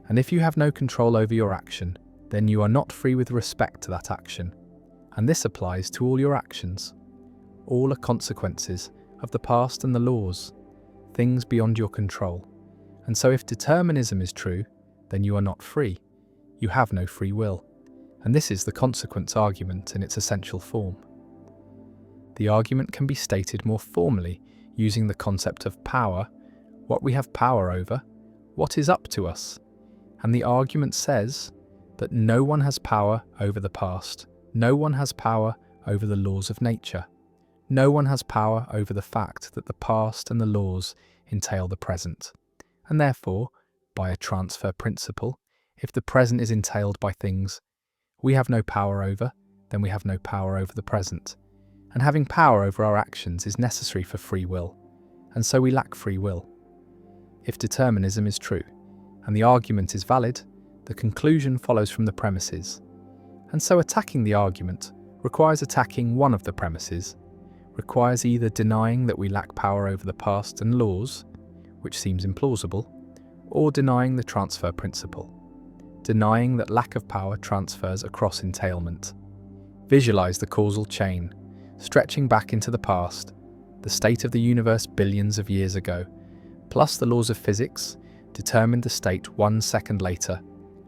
And if you have no control over your action, then you are not free with respect to that action. And this applies to all your actions. All are consequences of the past and the laws, things beyond your control. And so if determinism is true, then you are not free. You have no free will. And this is the consequence argument in its essential form. The argument can be stated more formally using the concept of power, what we have power over, what is up to us. And the argument says that no one has power over the past, no one has power over the laws of nature, no one has power over the fact that the past and the laws entail the present. And therefore, by a transfer principle, if the present is entailed by things we have no power over, then we have no power over the present. And having power over our actions is necessary for free will, and so we lack free will. If determinism is true, and the argument is valid, the conclusion follows from the premises. And so attacking the argument requires attacking one of the premises, requires either denying that we lack power over the past and laws, which seems implausible, or denying the transfer principle, denying that lack of power transfers across entailment. Visualize the causal chain, stretching back into the past, the state of the universe billions of years ago, plus the laws of physics determined the state 1 second later,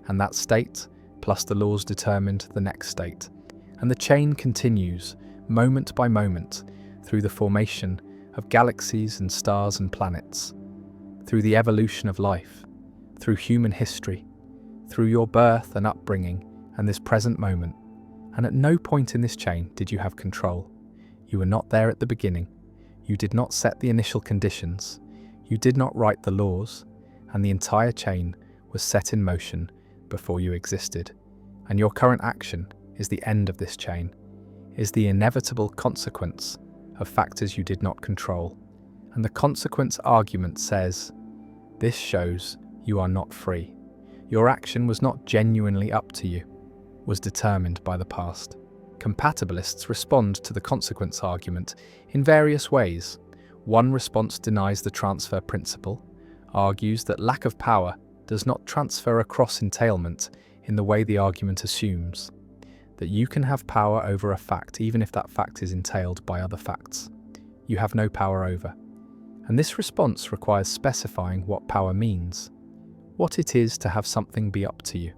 and that state, plus the laws determined the next state. And the chain continues, moment by moment, through the formation of galaxies and stars and planets, through the evolution of life, through human history, through your birth and upbringing and this present moment. And at no point in this chain did you have control. You were not there at the beginning. You did not set the initial conditions. You did not write the laws, and the entire chain was set in motion before you existed. And your current action is the end of this chain, is the inevitable consequence of factors you did not control. And the consequence argument says, this shows you are not free. Your action was not genuinely up to you, was determined by the past. Compatibilists respond to the consequence argument in various ways. One response denies the transfer principle, argues that lack of power does not transfer across entailment in the way the argument assumes, that you can have power over a fact even if that fact is entailed by other facts. You have no power over. And this response requires specifying what power means, what it is to have something be up to you.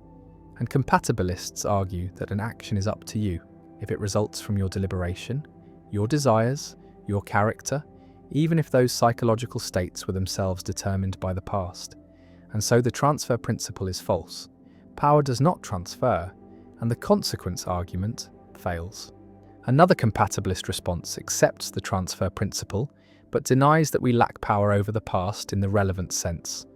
And compatibilists argue that an action is up to you if it results from your deliberation, your desires, your character, even if those psychological states were themselves determined by the past. And so the transfer principle is false. Power does not transfer, and the consequence argument fails. Another compatibilist response accepts the transfer principle, but denies that we lack power over the past in the relevant sense,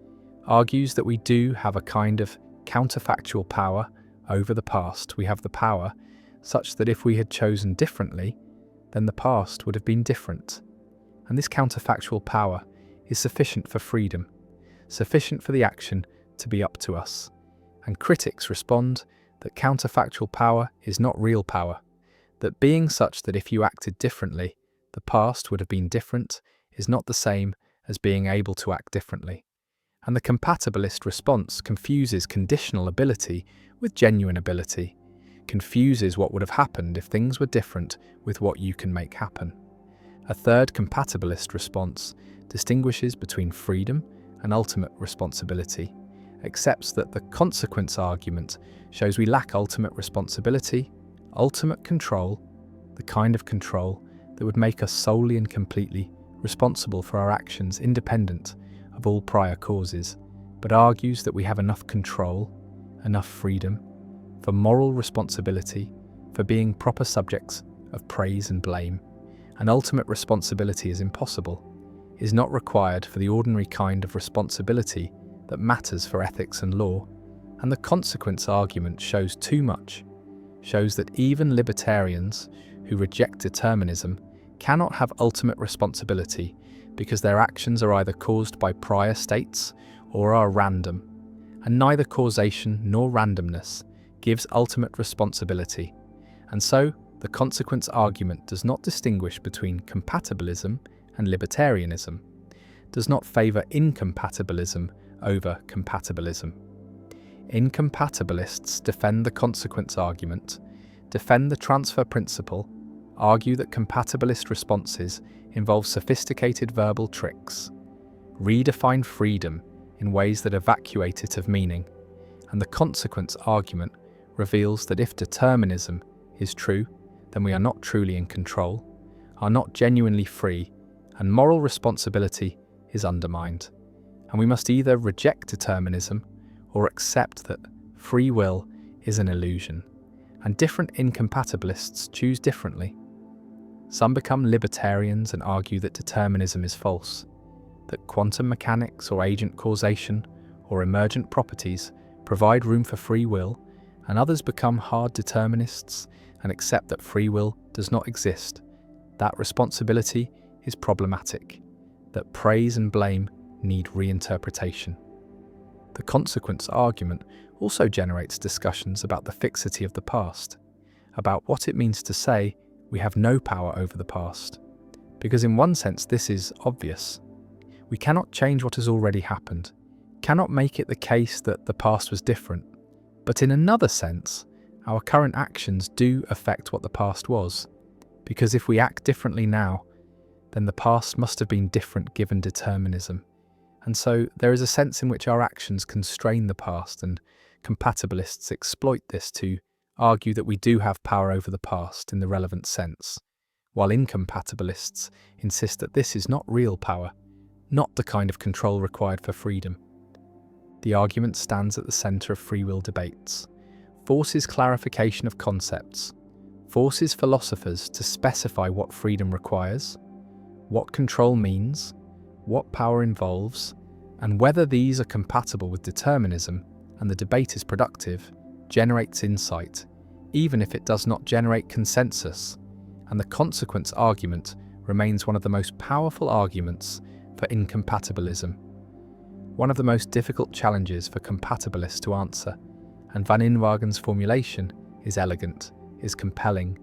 argues that we do have a kind of counterfactual power over the past. We have the power such that if we had chosen differently, then the past would have been different. And this counterfactual power is sufficient for freedom, sufficient for the action to be up to us. And critics respond that counterfactual power is not real power, that being such that if you acted differently, the past would have been different is not the same as being able to act differently. And the compatibilist response confuses conditional ability with genuine ability, confuses what would have happened if things were different with what you can make happen. A third compatibilist response distinguishes between freedom and ultimate responsibility, accepts that the consequence argument shows we lack ultimate responsibility, ultimate control, the kind of control that would make us solely and completely responsible for our actions independent of all prior causes, but argues that we have enough control, enough freedom, for moral responsibility, for being proper subjects of praise and blame. And ultimate responsibility is impossible, is not required for the ordinary kind of responsibility that matters for ethics and law. And the consequence argument shows too much, shows that even libertarians who reject determinism cannot have ultimate responsibility because their actions are either caused by prior states or are random, and neither causation nor randomness gives ultimate responsibility. And so, the consequence argument does not distinguish between compatibilism and libertarianism, does not favour incompatibilism over compatibilism. Incompatibilists defend the consequence argument, defend the transfer principle, argue that compatibilist responses involve sophisticated verbal tricks, redefine freedom in ways that evacuate it of meaning, and the consequence argument reveals that if determinism is true, then we are not truly in control, are not genuinely free, and moral responsibility is undermined. And we must either reject determinism or accept that free will is an illusion, and different incompatibilists choose differently. Some become libertarians and argue that determinism is false, that quantum mechanics or agent causation or emergent properties provide room for free will, and others become hard determinists and accept that free will does not exist, that responsibility is problematic, that praise and blame need reinterpretation. The consequence argument also generates discussions about the fixity of the past, about what it means to say we have no power over the past. Because in one sense this is obvious. We cannot change what has already happened, cannot make it the case that the past was different. But in another sense, our current actions do affect what the past was, because if we act differently now, then the past must have been different given determinism. And so there is a sense in which our actions constrain the past, and compatibilists exploit this to argue that we do have power over the past in the relevant sense, while incompatibilists insist that this is not real power, not the kind of control required for freedom. The argument stands at the centre of free will debates, forces clarification of concepts, forces philosophers to specify what freedom requires, what control means, what power involves, and whether these are compatible with determinism, and the debate is productive, generates insight, even if it does not generate consensus, and the consequence argument remains one of the most powerful arguments for incompatibilism. One of the most difficult challenges for compatibilists to answer, and Van Inwagen's formulation is elegant, is compelling,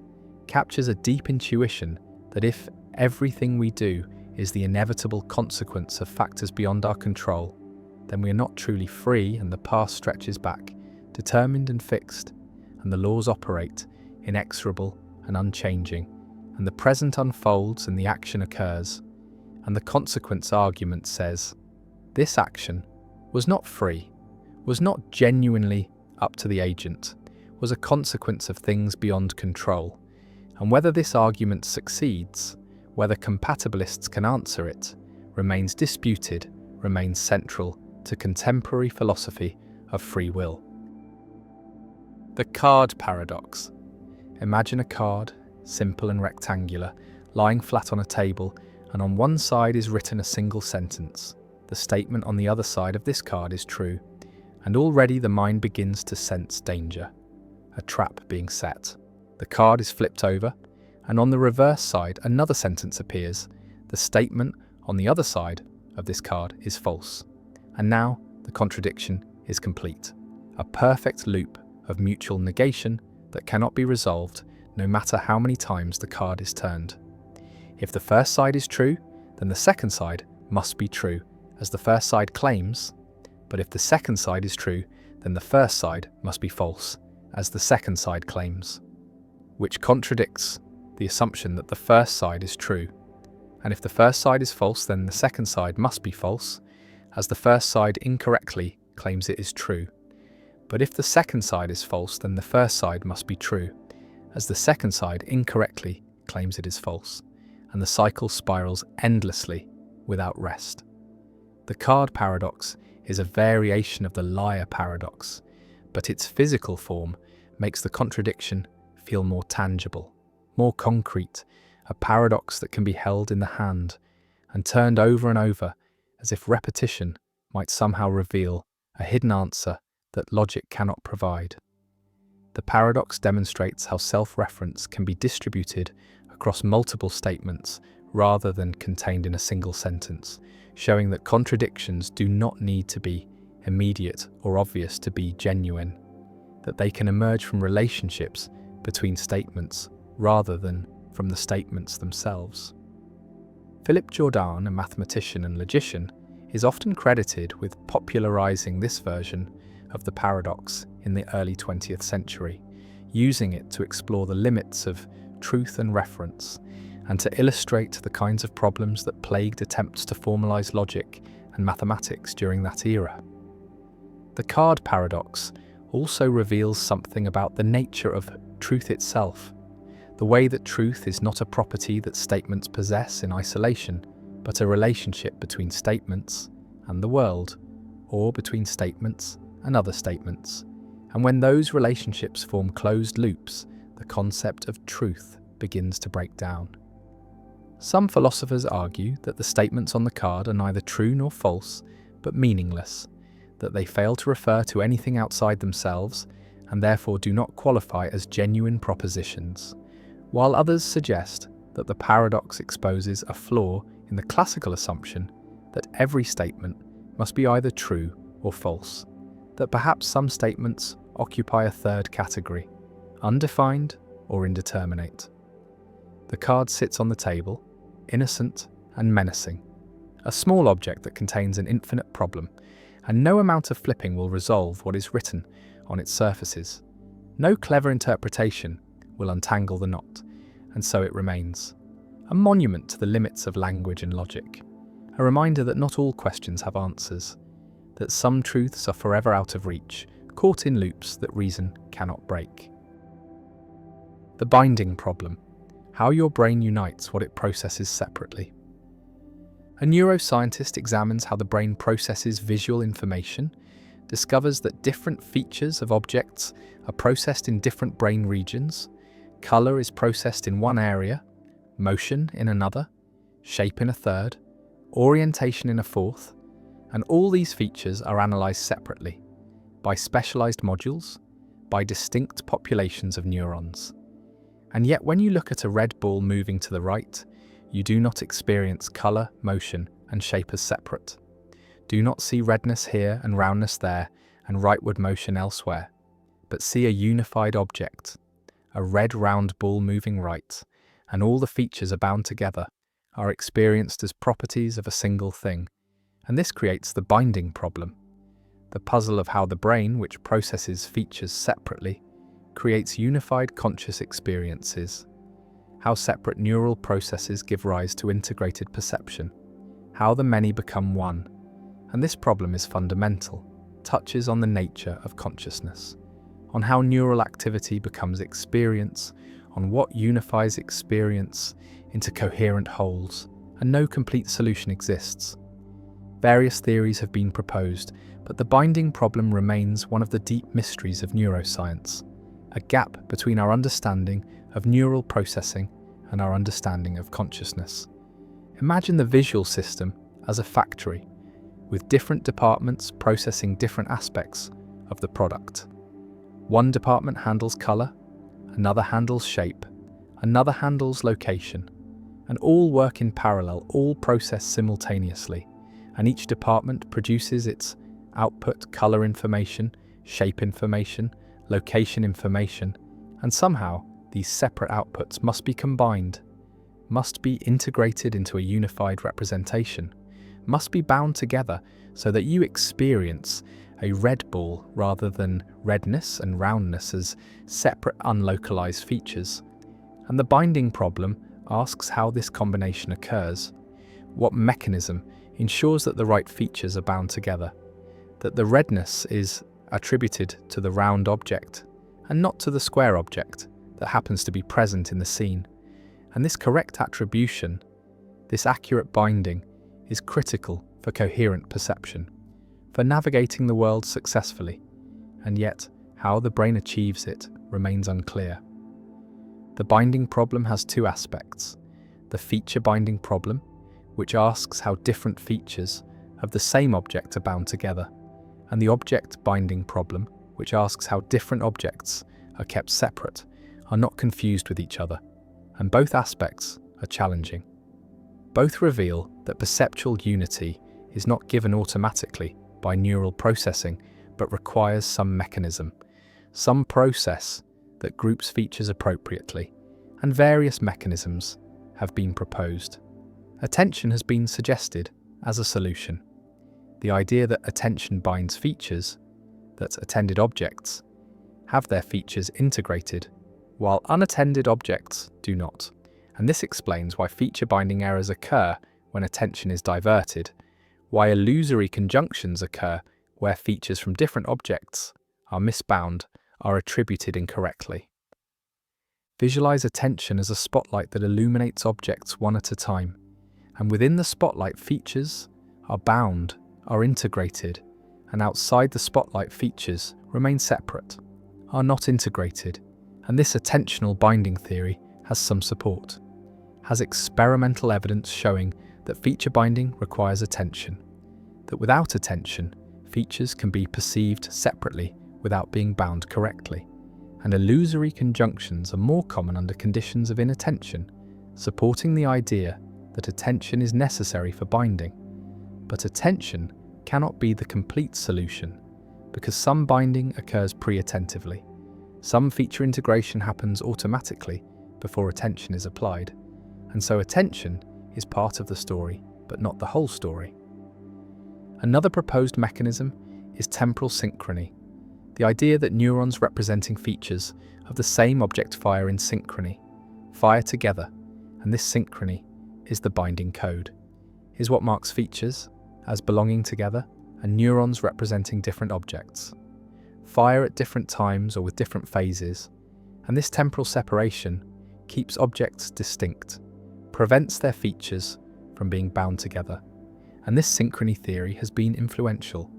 captures a deep intuition that if everything we do is the inevitable consequence of factors beyond our control, then we are not truly free and the past stretches back, determined and fixed, and the laws operate, inexorable and unchanging, and the present unfolds and the action occurs. and the consequence argument says, this action was not free, was not genuinely up to the agent, was a consequence of things beyond control, and whether this argument succeeds, whether compatibilists can answer it, remains disputed, remains central to contemporary philosophy of free will. The card paradox. Imagine a card, simple and rectangular, lying flat on a table, and on one side is written a single sentence. The statement on the other side of this card is true, and already the mind begins to sense danger, a trap being set. The card is flipped over, and on the reverse side another sentence appears. The statement on the other side of this card is false, and now the contradiction is complete. A perfect loop of mutual negation that cannot be resolved no matter how many times the card is turned. If the first side is true, then the second side must be true, as the first side claims, but if the second side is true, then the first side must be false, as the second side claims, which contradicts the assumption that the first side is true. And if the first side is false, then the second side must be false, as the first side incorrectly claims it is true. But if the second side is false, then the first side must be true, as the second side incorrectly claims it is false, and the cycle spirals endlessly without rest. The card paradox is a variation of the liar paradox, but its physical form makes the contradiction feel more tangible, more concrete, a paradox that can be held in the hand and turned over and over as if repetition might somehow reveal a hidden answer that logic cannot provide. The paradox demonstrates how self-reference can be distributed across multiple statements rather than contained in a single sentence, showing that contradictions do not need to be immediate or obvious to be genuine, that they can emerge from relationships between statements rather than from the statements themselves. Philip Jourdan, a mathematician and logician, is often credited with popularizing this version of the paradox in the early 20th century, using it to explore the limits of truth and reference, and to illustrate the kinds of problems that plagued attempts to formalize logic and mathematics during that era. The card paradox also reveals something about the nature of truth itself, the way that truth is not a property that statements possess in isolation, but a relationship between statements and the world, or between statements and other statements. And when those relationships form closed loops, the concept of truth begins to break down. Some philosophers argue that the statements on the card are neither true nor false, but meaningless, that they fail to refer to anything outside themselves and therefore do not qualify as genuine propositions, while others suggest that the paradox exposes a flaw in the classical assumption that every statement must be either true or false, that perhaps some statements occupy a third category, undefined or indeterminate. The card sits on the table, innocent and menacing, a small object that contains an infinite problem, and no amount of flipping will resolve what is written on its surfaces. No clever interpretation will untangle the knot, and so it remains, a monument to the limits of language and logic, a reminder that not all questions have answers, that some truths are forever out of reach, caught in loops that reason cannot break. The binding problem: how your brain unites what it processes separately. A neuroscientist examines how the brain processes visual information, discovers that different features of objects are processed in different brain regions. Color is processed in one area, motion in another, shape in a third, orientation in a fourth, and all these features are analyzed separately, by specialized modules, by distinct populations of neurons. And yet when you look at a red ball moving to the right, you do not experience color, motion, and shape as separate. Do not see redness here and roundness there and rightward motion elsewhere, but see a unified object, a red round ball moving right, and all the features are bound together, are experienced as properties of a single thing. And this creates the binding problem, the puzzle of how the brain, which processes features separately, creates unified conscious experiences, how separate neural processes give rise to integrated perception. how the many become one. And this problem is fundamental, touches on the nature of consciousness, on how neural activity becomes experience, on what unifies experience into coherent wholes, and no complete solution exists. Various theories have been proposed, but the binding problem remains one of the deep mysteries of neuroscience, a gap between our understanding of neural processing and our understanding of consciousness. Imagine the visual system as a factory, with different departments processing different aspects of the product. One department handles color, another handles shape, another handles location, and all work in parallel, all process simultaneously, and each department produces its output color information, shape information, location information, and somehow these separate outputs must be combined, must be integrated into a unified representation, must be bound together so that you experience a red ball rather than redness and roundness as separate unlocalized features. And the binding problem asks how this combination occurs. What mechanism ensures that the right features are bound together, that the redness is attributed to the round object and not to the square object that happens to be present in the scene. And this correct attribution, this accurate binding, is critical for coherent perception, for navigating the world successfully, and yet how the brain achieves it remains unclear. The binding problem has two aspects: the feature binding problem, which asks how different features of the same object are bound together, and the object binding problem, which asks how different objects are kept separate, are not confused with each other, and both aspects are challenging. Both reveal that perceptual unity is not given automatically by neural processing, but requires some mechanism, some process that groups features appropriately, and various mechanisms have been proposed. Attention has been suggested as a solution. The idea that attention binds features, that attended objects have their features integrated, while unattended objects do not. And this explains why feature binding errors occur when attention is diverted, why illusory conjunctions occur where features from different objects are misbound, are attributed incorrectly. Visualize attention as a spotlight that illuminates objects one at a time, and within the spotlight features are bound, are integrated, and outside the spotlight features remain separate, are not integrated, and this attentional binding theory has some support, has experimental evidence showing that feature binding requires attention, that without attention, features can be perceived separately without being bound correctly, and illusory conjunctions are more common under conditions of inattention, supporting the idea that attention is necessary for binding. But attention cannot be the complete solution, because some binding occurs pre-attentively. Some feature integration happens automatically before attention is applied, and so attention is part of the story, but not the whole story. Another proposed mechanism is temporal synchrony, the idea that neurons representing features of the same object fire in synchrony, fire together, and this synchrony is the binding code, is what marks features as belonging together and neurons representing different objects, fire at different times or with different phases, and this temporal separation keeps objects distinct, prevents their features from being bound together. And this synchrony theory has been influential,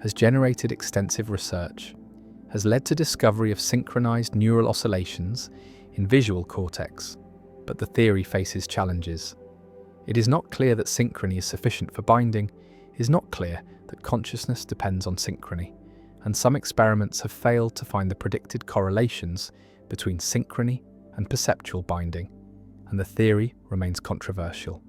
has generated extensive research, has led to discovery of synchronized neural oscillations in visual cortex, but the theory faces challenges. It is not clear that synchrony is sufficient for binding, it is not clear that consciousness depends on synchrony, and some experiments have failed to find the predicted correlations between synchrony and perceptual binding, and the theory remains controversial.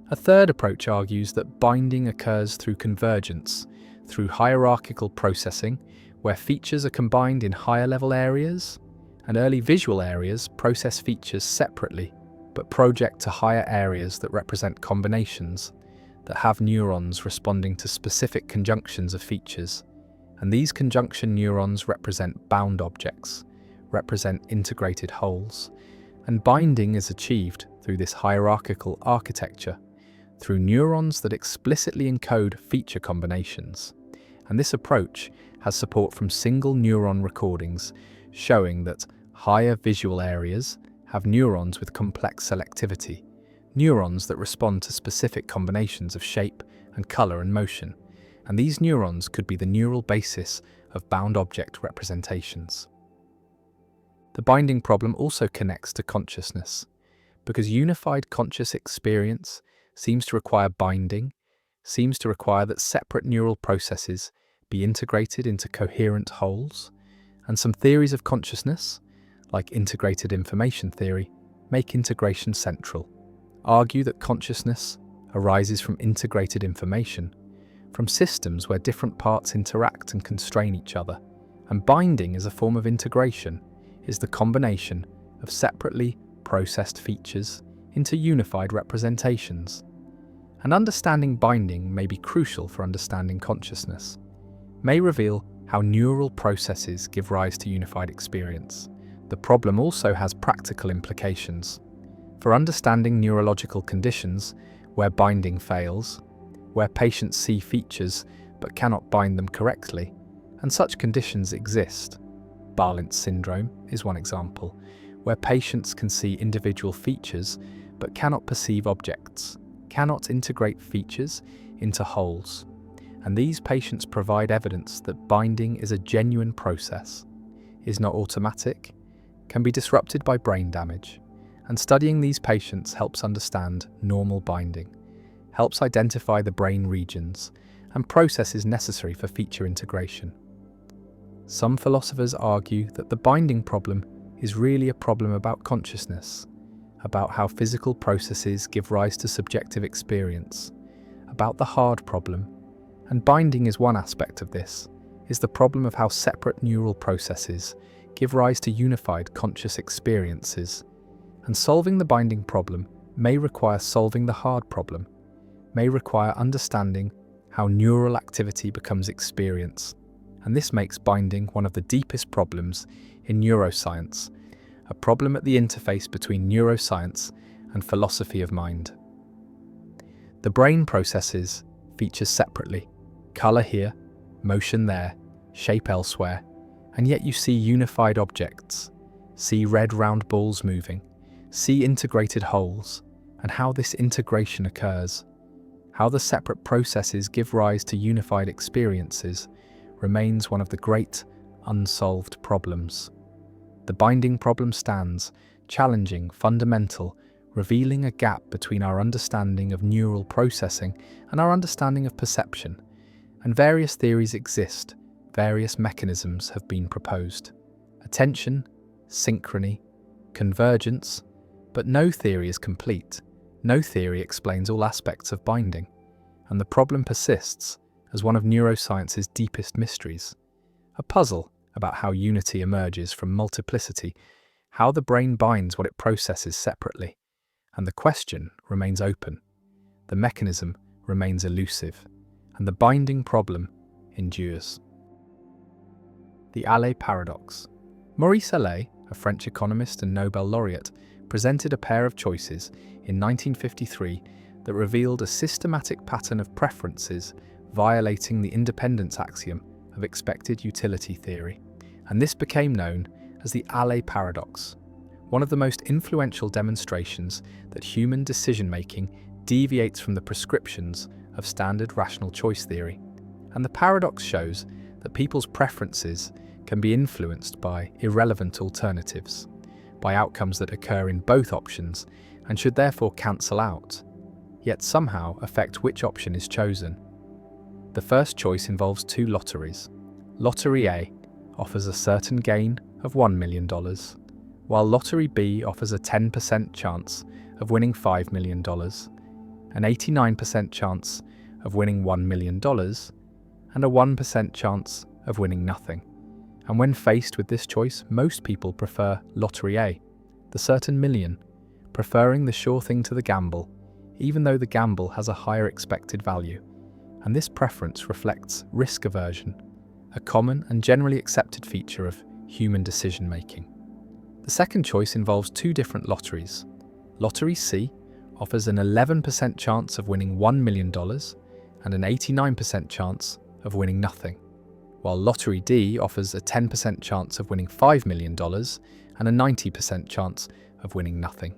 A third approach argues that binding occurs through convergence, through hierarchical processing, where features are combined in higher-level areas, and early visual areas process features separately, but project to higher areas that represent combinations, that have neurons responding to specific conjunctions of features, and these conjunction neurons represent bound objects, represent integrated wholes, and binding is achieved through this hierarchical architecture, through neurons that explicitly encode feature combinations. And this approach has support from single neuron recordings showing that higher visual areas have neurons with complex selectivity, neurons that respond to specific combinations of shape and color and motion, and these neurons could be the neural basis of bound object representations. The binding problem also connects to consciousness, because unified conscious experience seems to require binding, seems to require that separate neural processes be integrated into coherent wholes, and some theories of consciousness, like integrated information theory, make integration central, argue that consciousness arises from integrated information, from systems where different parts interact and constrain each other, and binding as a form of integration is the combination of separately processed features into unified representations. And understanding binding may be crucial for understanding consciousness, may reveal how neural processes give rise to unified experience. The problem also has practical implications for understanding neurological conditions where binding fails, where patients see features but cannot bind them correctly, and such conditions exist. Balint syndrome is one example, where patients can see individual features but cannot perceive objects, cannot integrate features into wholes. And these patients provide evidence that binding is a genuine process, is not automatic, can be disrupted by brain damage. And studying these patients helps understand normal binding, helps identify the brain regions and processes necessary for feature integration. Some philosophers argue that the binding problem is really a problem about consciousness, about how physical processes give rise to subjective experience, about the hard problem. And binding is one aspect of this, is the problem of how separate neural processes give rise to unified conscious experiences. And solving the binding problem may require solving the hard problem, may require understanding how neural activity becomes experience. And this makes binding one of the deepest problems in neuroscience, a problem at the interface between neuroscience and philosophy of mind. The brain processes features separately, color here, motion there, shape elsewhere, and yet you see unified objects, see red round balls moving, see integrated wholes, and how this integration occurs, how the separate processes give rise to unified experiences, remains one of the great unsolved problems. The binding problem stands, challenging, fundamental, revealing a gap between our understanding of neural processing and our understanding of perception. And various theories exist, various mechanisms have been proposed. Attention, synchrony, convergence, but no theory is complete. No theory explains all aspects of binding, and the problem persists as one of neuroscience's deepest mysteries. A puzzle about how unity emerges from multiplicity, how the brain binds what it processes separately, and the question remains open. The mechanism remains elusive, and the binding problem endures. The Allais paradox. Maurice Allais, a French economist and Nobel laureate, presented a pair of choices in 1953 that revealed a systematic pattern of preferences violating the independence axiom of expected utility theory, and this became known as the Allais paradox, one of the most influential demonstrations that human decision-making deviates from the prescriptions of standard rational choice theory. And the paradox shows that people's preferences can be influenced by irrelevant alternatives, by outcomes that occur in both options and should therefore cancel out, yet somehow affect which option is chosen. The first choice involves two lotteries. Lottery A offers a certain gain of $1 million, while Lottery B offers a 10% chance of winning $5 million, an 89% chance of winning $1 million, and a 1% chance of winning nothing. And when faced with this choice, most people prefer Lottery A, the certain million, preferring the sure thing to the gamble, even though the gamble has a higher expected value. And this preference reflects risk aversion, a common and generally accepted feature of human decision-making. The second choice involves two different lotteries. Lottery C offers an 11% chance of winning $1 million and an 89% chance of winning nothing, while Lottery D offers a 10% chance of winning $5 million and a 90% chance of winning nothing.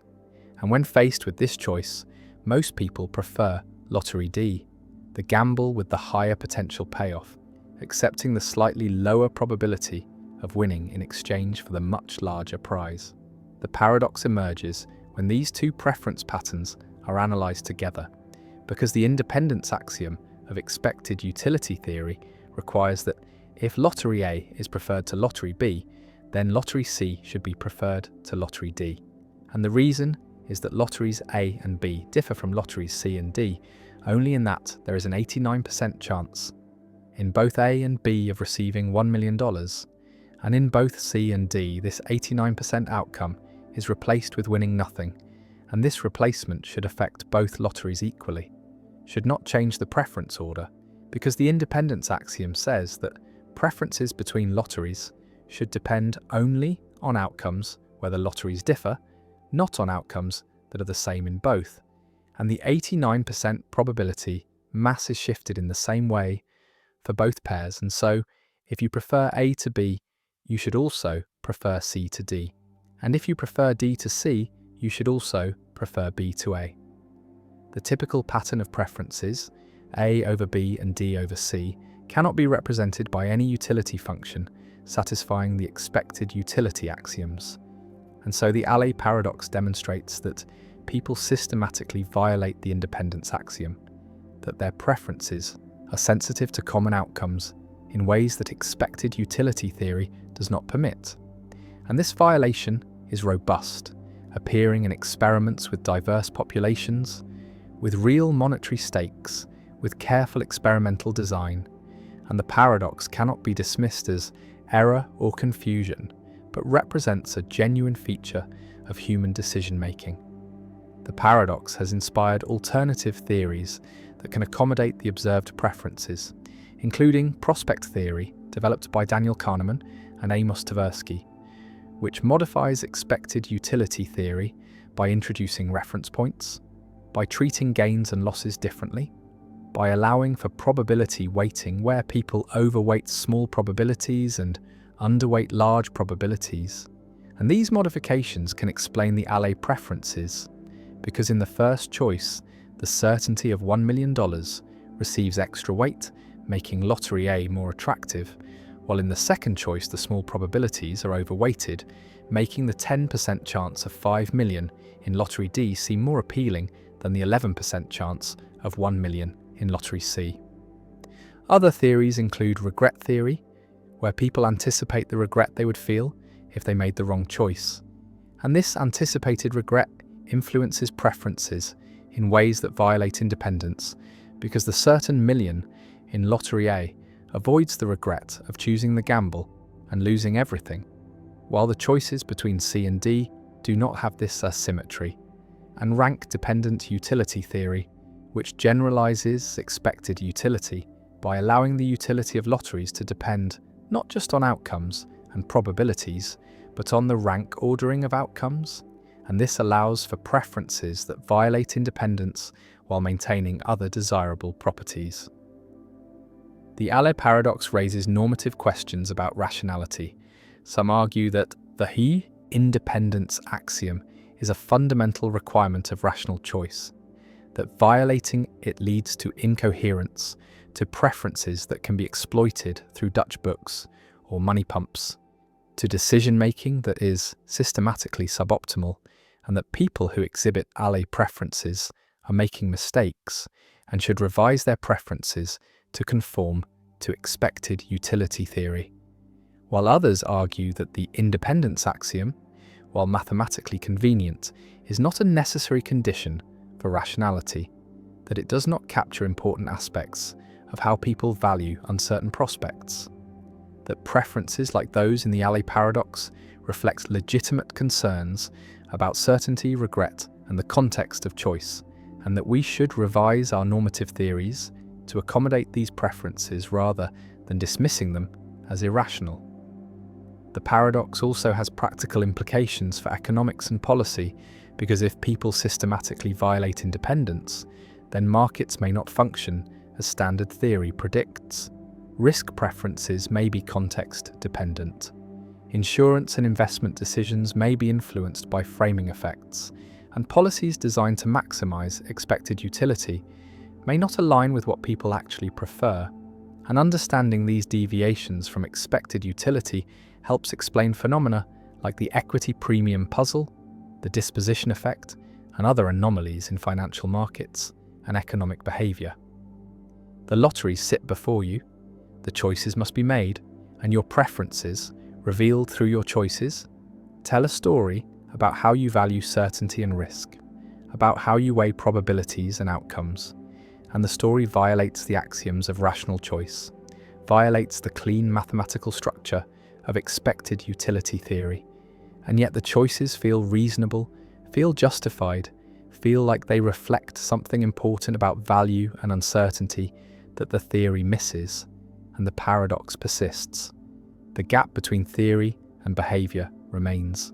And when faced with this choice, most people prefer Lottery D, the gamble with the higher potential payoff, accepting the slightly lower probability of winning in exchange for the much larger prize. The paradox emerges when these two preference patterns are analysed together, because the independence axiom of expected utility theory requires that if Lottery A is preferred to Lottery B, then Lottery C should be preferred to Lottery D. And the reason is that Lotteries A and B differ from Lotteries C and D only in that there is an 89% chance in both A and B of receiving $1 million, and in both C and D this 89% outcome is replaced with winning nothing, and this replacement should affect both lotteries equally, should not change the preference order, because the independence axiom says that preferences between lotteries should depend only on outcomes where the lotteries differ, not on outcomes that are the same in both. And the 89% probability mass is shifted in the same way for both pairs, and so if you prefer A to B, you should also prefer C to D. And if you prefer D to C, you should also prefer B to A. The typical pattern of preferences, A over B and D over C, cannot be represented by any utility function satisfying the expected utility axioms. And so the Allais paradox demonstrates that people systematically violate the independence axiom, that their preferences are sensitive to common outcomes in ways that expected utility theory does not permit. And this violation is robust, appearing in experiments with diverse populations, with real monetary stakes, with careful experimental design, and the paradox cannot be dismissed as error or confusion, but represents a genuine feature of human decision-making. The paradox has inspired alternative theories that can accommodate the observed preferences, including prospect theory developed by Daniel Kahneman and Amos Tversky, which modifies expected utility theory by introducing reference points, by treating gains and losses differently, by allowing for probability weighting where people overweight small probabilities and underweight large probabilities. And these modifications can explain the Allais preferences, because in the first choice, the certainty of $1 million receives extra weight, making Lottery A more attractive, while in the second choice the small probabilities are overweighted, making the 10% chance of $5 million in Lottery D seem more appealing than the 11% chance of $1 million in Lottery C. Other theories include regret theory, where people anticipate the regret they would feel if they made the wrong choice. And this anticipated regret influences preferences in ways that violate independence, because the certain million in Lottery A avoids the regret of choosing the gamble and losing everything, while the choices between C and D do not have this asymmetry. And rank-dependent utility theory, which generalizes expected utility by allowing the utility of lotteries to depend not just on outcomes and probabilities, but on the rank ordering of outcomes, and this allows for preferences that violate independence while maintaining other desirable properties. The Allais paradox raises normative questions about rationality. Some argue that the independence axiom is a fundamental requirement of rational choice, that violating it leads to incoherence, to preferences that can be exploited through Dutch books or money pumps, to decision-making that is systematically suboptimal, and that people who exhibit Allais preferences are making mistakes and should revise their preferences to conform to expected utility theory. While others argue that the independence axiom, while mathematically convenient, is not a necessary condition for rationality, that it does not capture important aspects of how people value uncertain prospects, that preferences like those in the Allais paradox reflect legitimate concerns about certainty, regret, and the context of choice, and that we should revise our normative theories to accommodate these preferences rather than dismissing them as irrational. The paradox also has practical implications for economics and policy, because if people systematically violate independence, then markets may not function as standard theory predicts. Risk preferences may be context-dependent. Insurance and investment decisions may be influenced by framing effects, and policies designed to maximize expected utility may not align with what people actually prefer. And understanding these deviations from expected utility helps explain phenomena like the equity premium puzzle, the disposition effect, and other anomalies in financial markets and economic behavior. The lotteries sit before you, the choices must be made, and your preferences, revealed through your choices, tell a story about how you value certainty and risk, about how you weigh probabilities and outcomes, and the story violates the axioms of rational choice, violates the clean mathematical structure of expected utility theory, and yet the choices feel reasonable, feel justified, feel like they reflect something important about value and uncertainty that the theory misses, and the paradox persists. The gap between theory and behavior remains.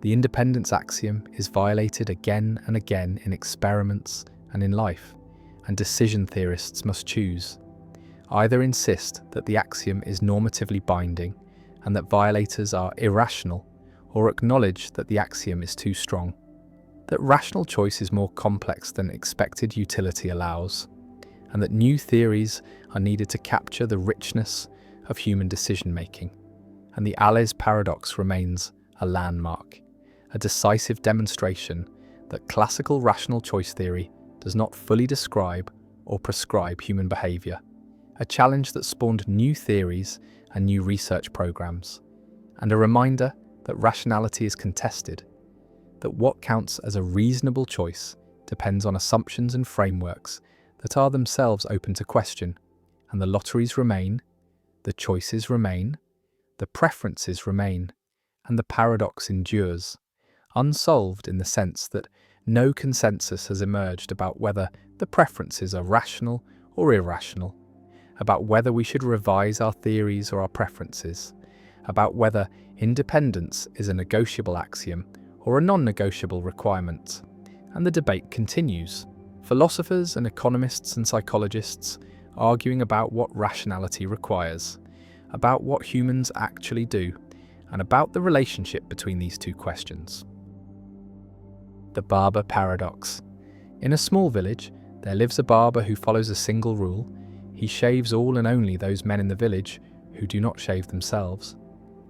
The independence axiom is violated again and again in experiments and in life, and decision theorists must choose. Either insist that the axiom is normatively binding and that violators are irrational, or acknowledge that the axiom is too strong, that rational choice is more complex than expected utility allows, and that new theories are needed to capture the richness of human decision-making. And the Allais paradox remains a landmark, a decisive demonstration that classical rational choice theory does not fully describe or prescribe human behavior, a challenge that spawned new theories and new research programs, and a reminder that rationality is contested, that what counts as a reasonable choice depends on assumptions and frameworks that are themselves open to question, and the lotteries remain, the choices remain, the preferences remain, and the paradox endures, unsolved in the sense that no consensus has emerged about whether the preferences are rational or irrational, about whether we should revise our theories or our preferences, about whether independence is a negotiable axiom or a non-negotiable requirement. And the debate continues. Philosophers and economists and psychologists arguing about what rationality requires, about what humans actually do, and about the relationship between these two questions. The barber paradox. In a small village, there lives a barber who follows a single rule. He shaves all and only those men in the village who do not shave themselves.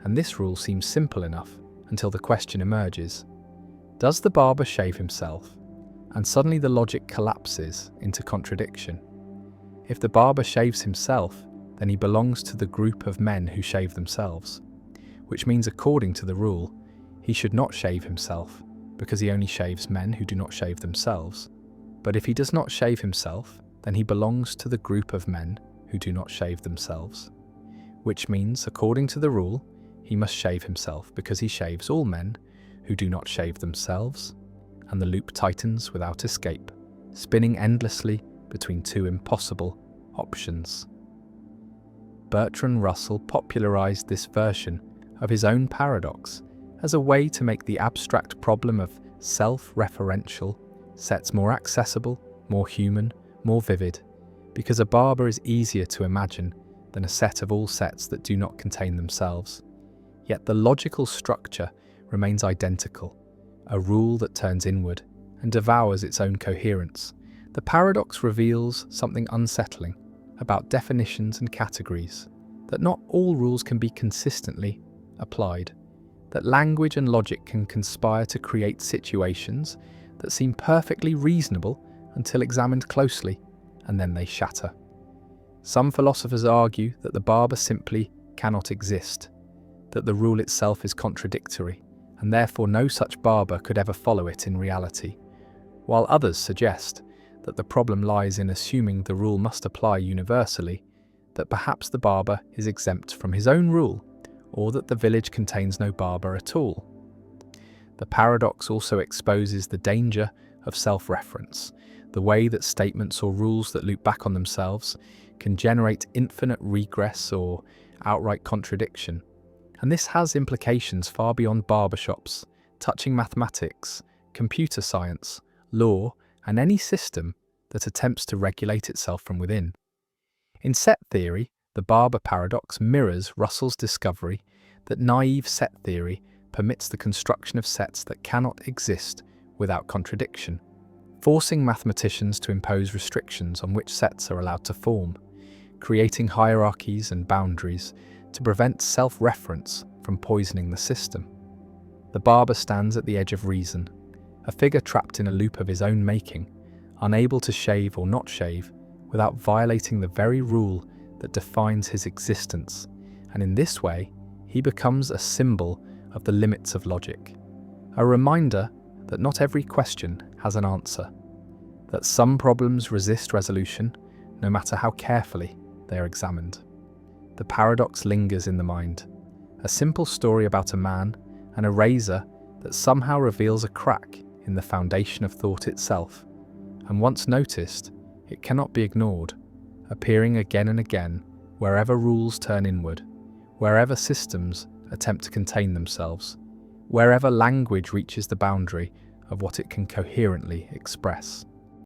And this rule seems simple enough until the question emerges. Does the barber shave himself? And suddenly the logic collapses into contradiction. If the barber shaves himself, then he belongs to the group of men who shave themselves, which means according to the rule, he should not shave himself, because he only shaves men who do not shave themselves. But if he does not shave himself, then he belongs to the group of men who do not shave themselves, which means, according to the rule, he must shave himself because he shaves all men who do not shave themselves, and the loop tightens without escape, spinning endlessly between two impossible options. Bertrand Russell popularized this version of his own paradox as a way to make the abstract problem of self-referential sets more accessible, more human, more vivid, because a barber is easier to imagine than a set of all sets that do not contain themselves. Yet the logical structure remains identical, a rule that turns inward and devours its own coherence. The paradox reveals something unsettling about definitions and categories, that not all rules can be consistently applied, that language and logic can conspire to create situations that seem perfectly reasonable until examined closely, and then they shatter. Some philosophers argue that the barber simply cannot exist, that the rule itself is contradictory, and therefore no such barber could ever follow it in reality, while others suggest that the problem lies in assuming the rule must apply universally, that perhaps the barber is exempt from his own rule, or that the village contains no barber at all. The paradox also exposes the danger of self-reference, the way that statements or rules that loop back on themselves can generate infinite regress or outright contradiction. And this has implications far beyond barbershops, touching mathematics, computer science, law, and any system that attempts to regulate itself from within. In set theory, the Barber paradox mirrors Russell's discovery that naive set theory permits the construction of sets that cannot exist without contradiction, forcing mathematicians to impose restrictions on which sets are allowed to form, creating hierarchies and boundaries to prevent self-reference from poisoning the system. The Barber stands at the edge of reason, a figure trapped in a loop of his own making, unable to shave or not shave without violating the very rule that defines his existence, and in this way, he becomes a symbol of the limits of logic, a reminder that not every question has an answer, that some problems resist resolution no matter how carefully they are examined. The paradox lingers in the mind, a simple story about a man and a razor that somehow reveals a crack in the foundation of thought itself, and once noticed, it cannot be ignored, appearing again and again wherever rules turn inward, wherever systems attempt to contain themselves, wherever language reaches the boundary of what it can coherently express.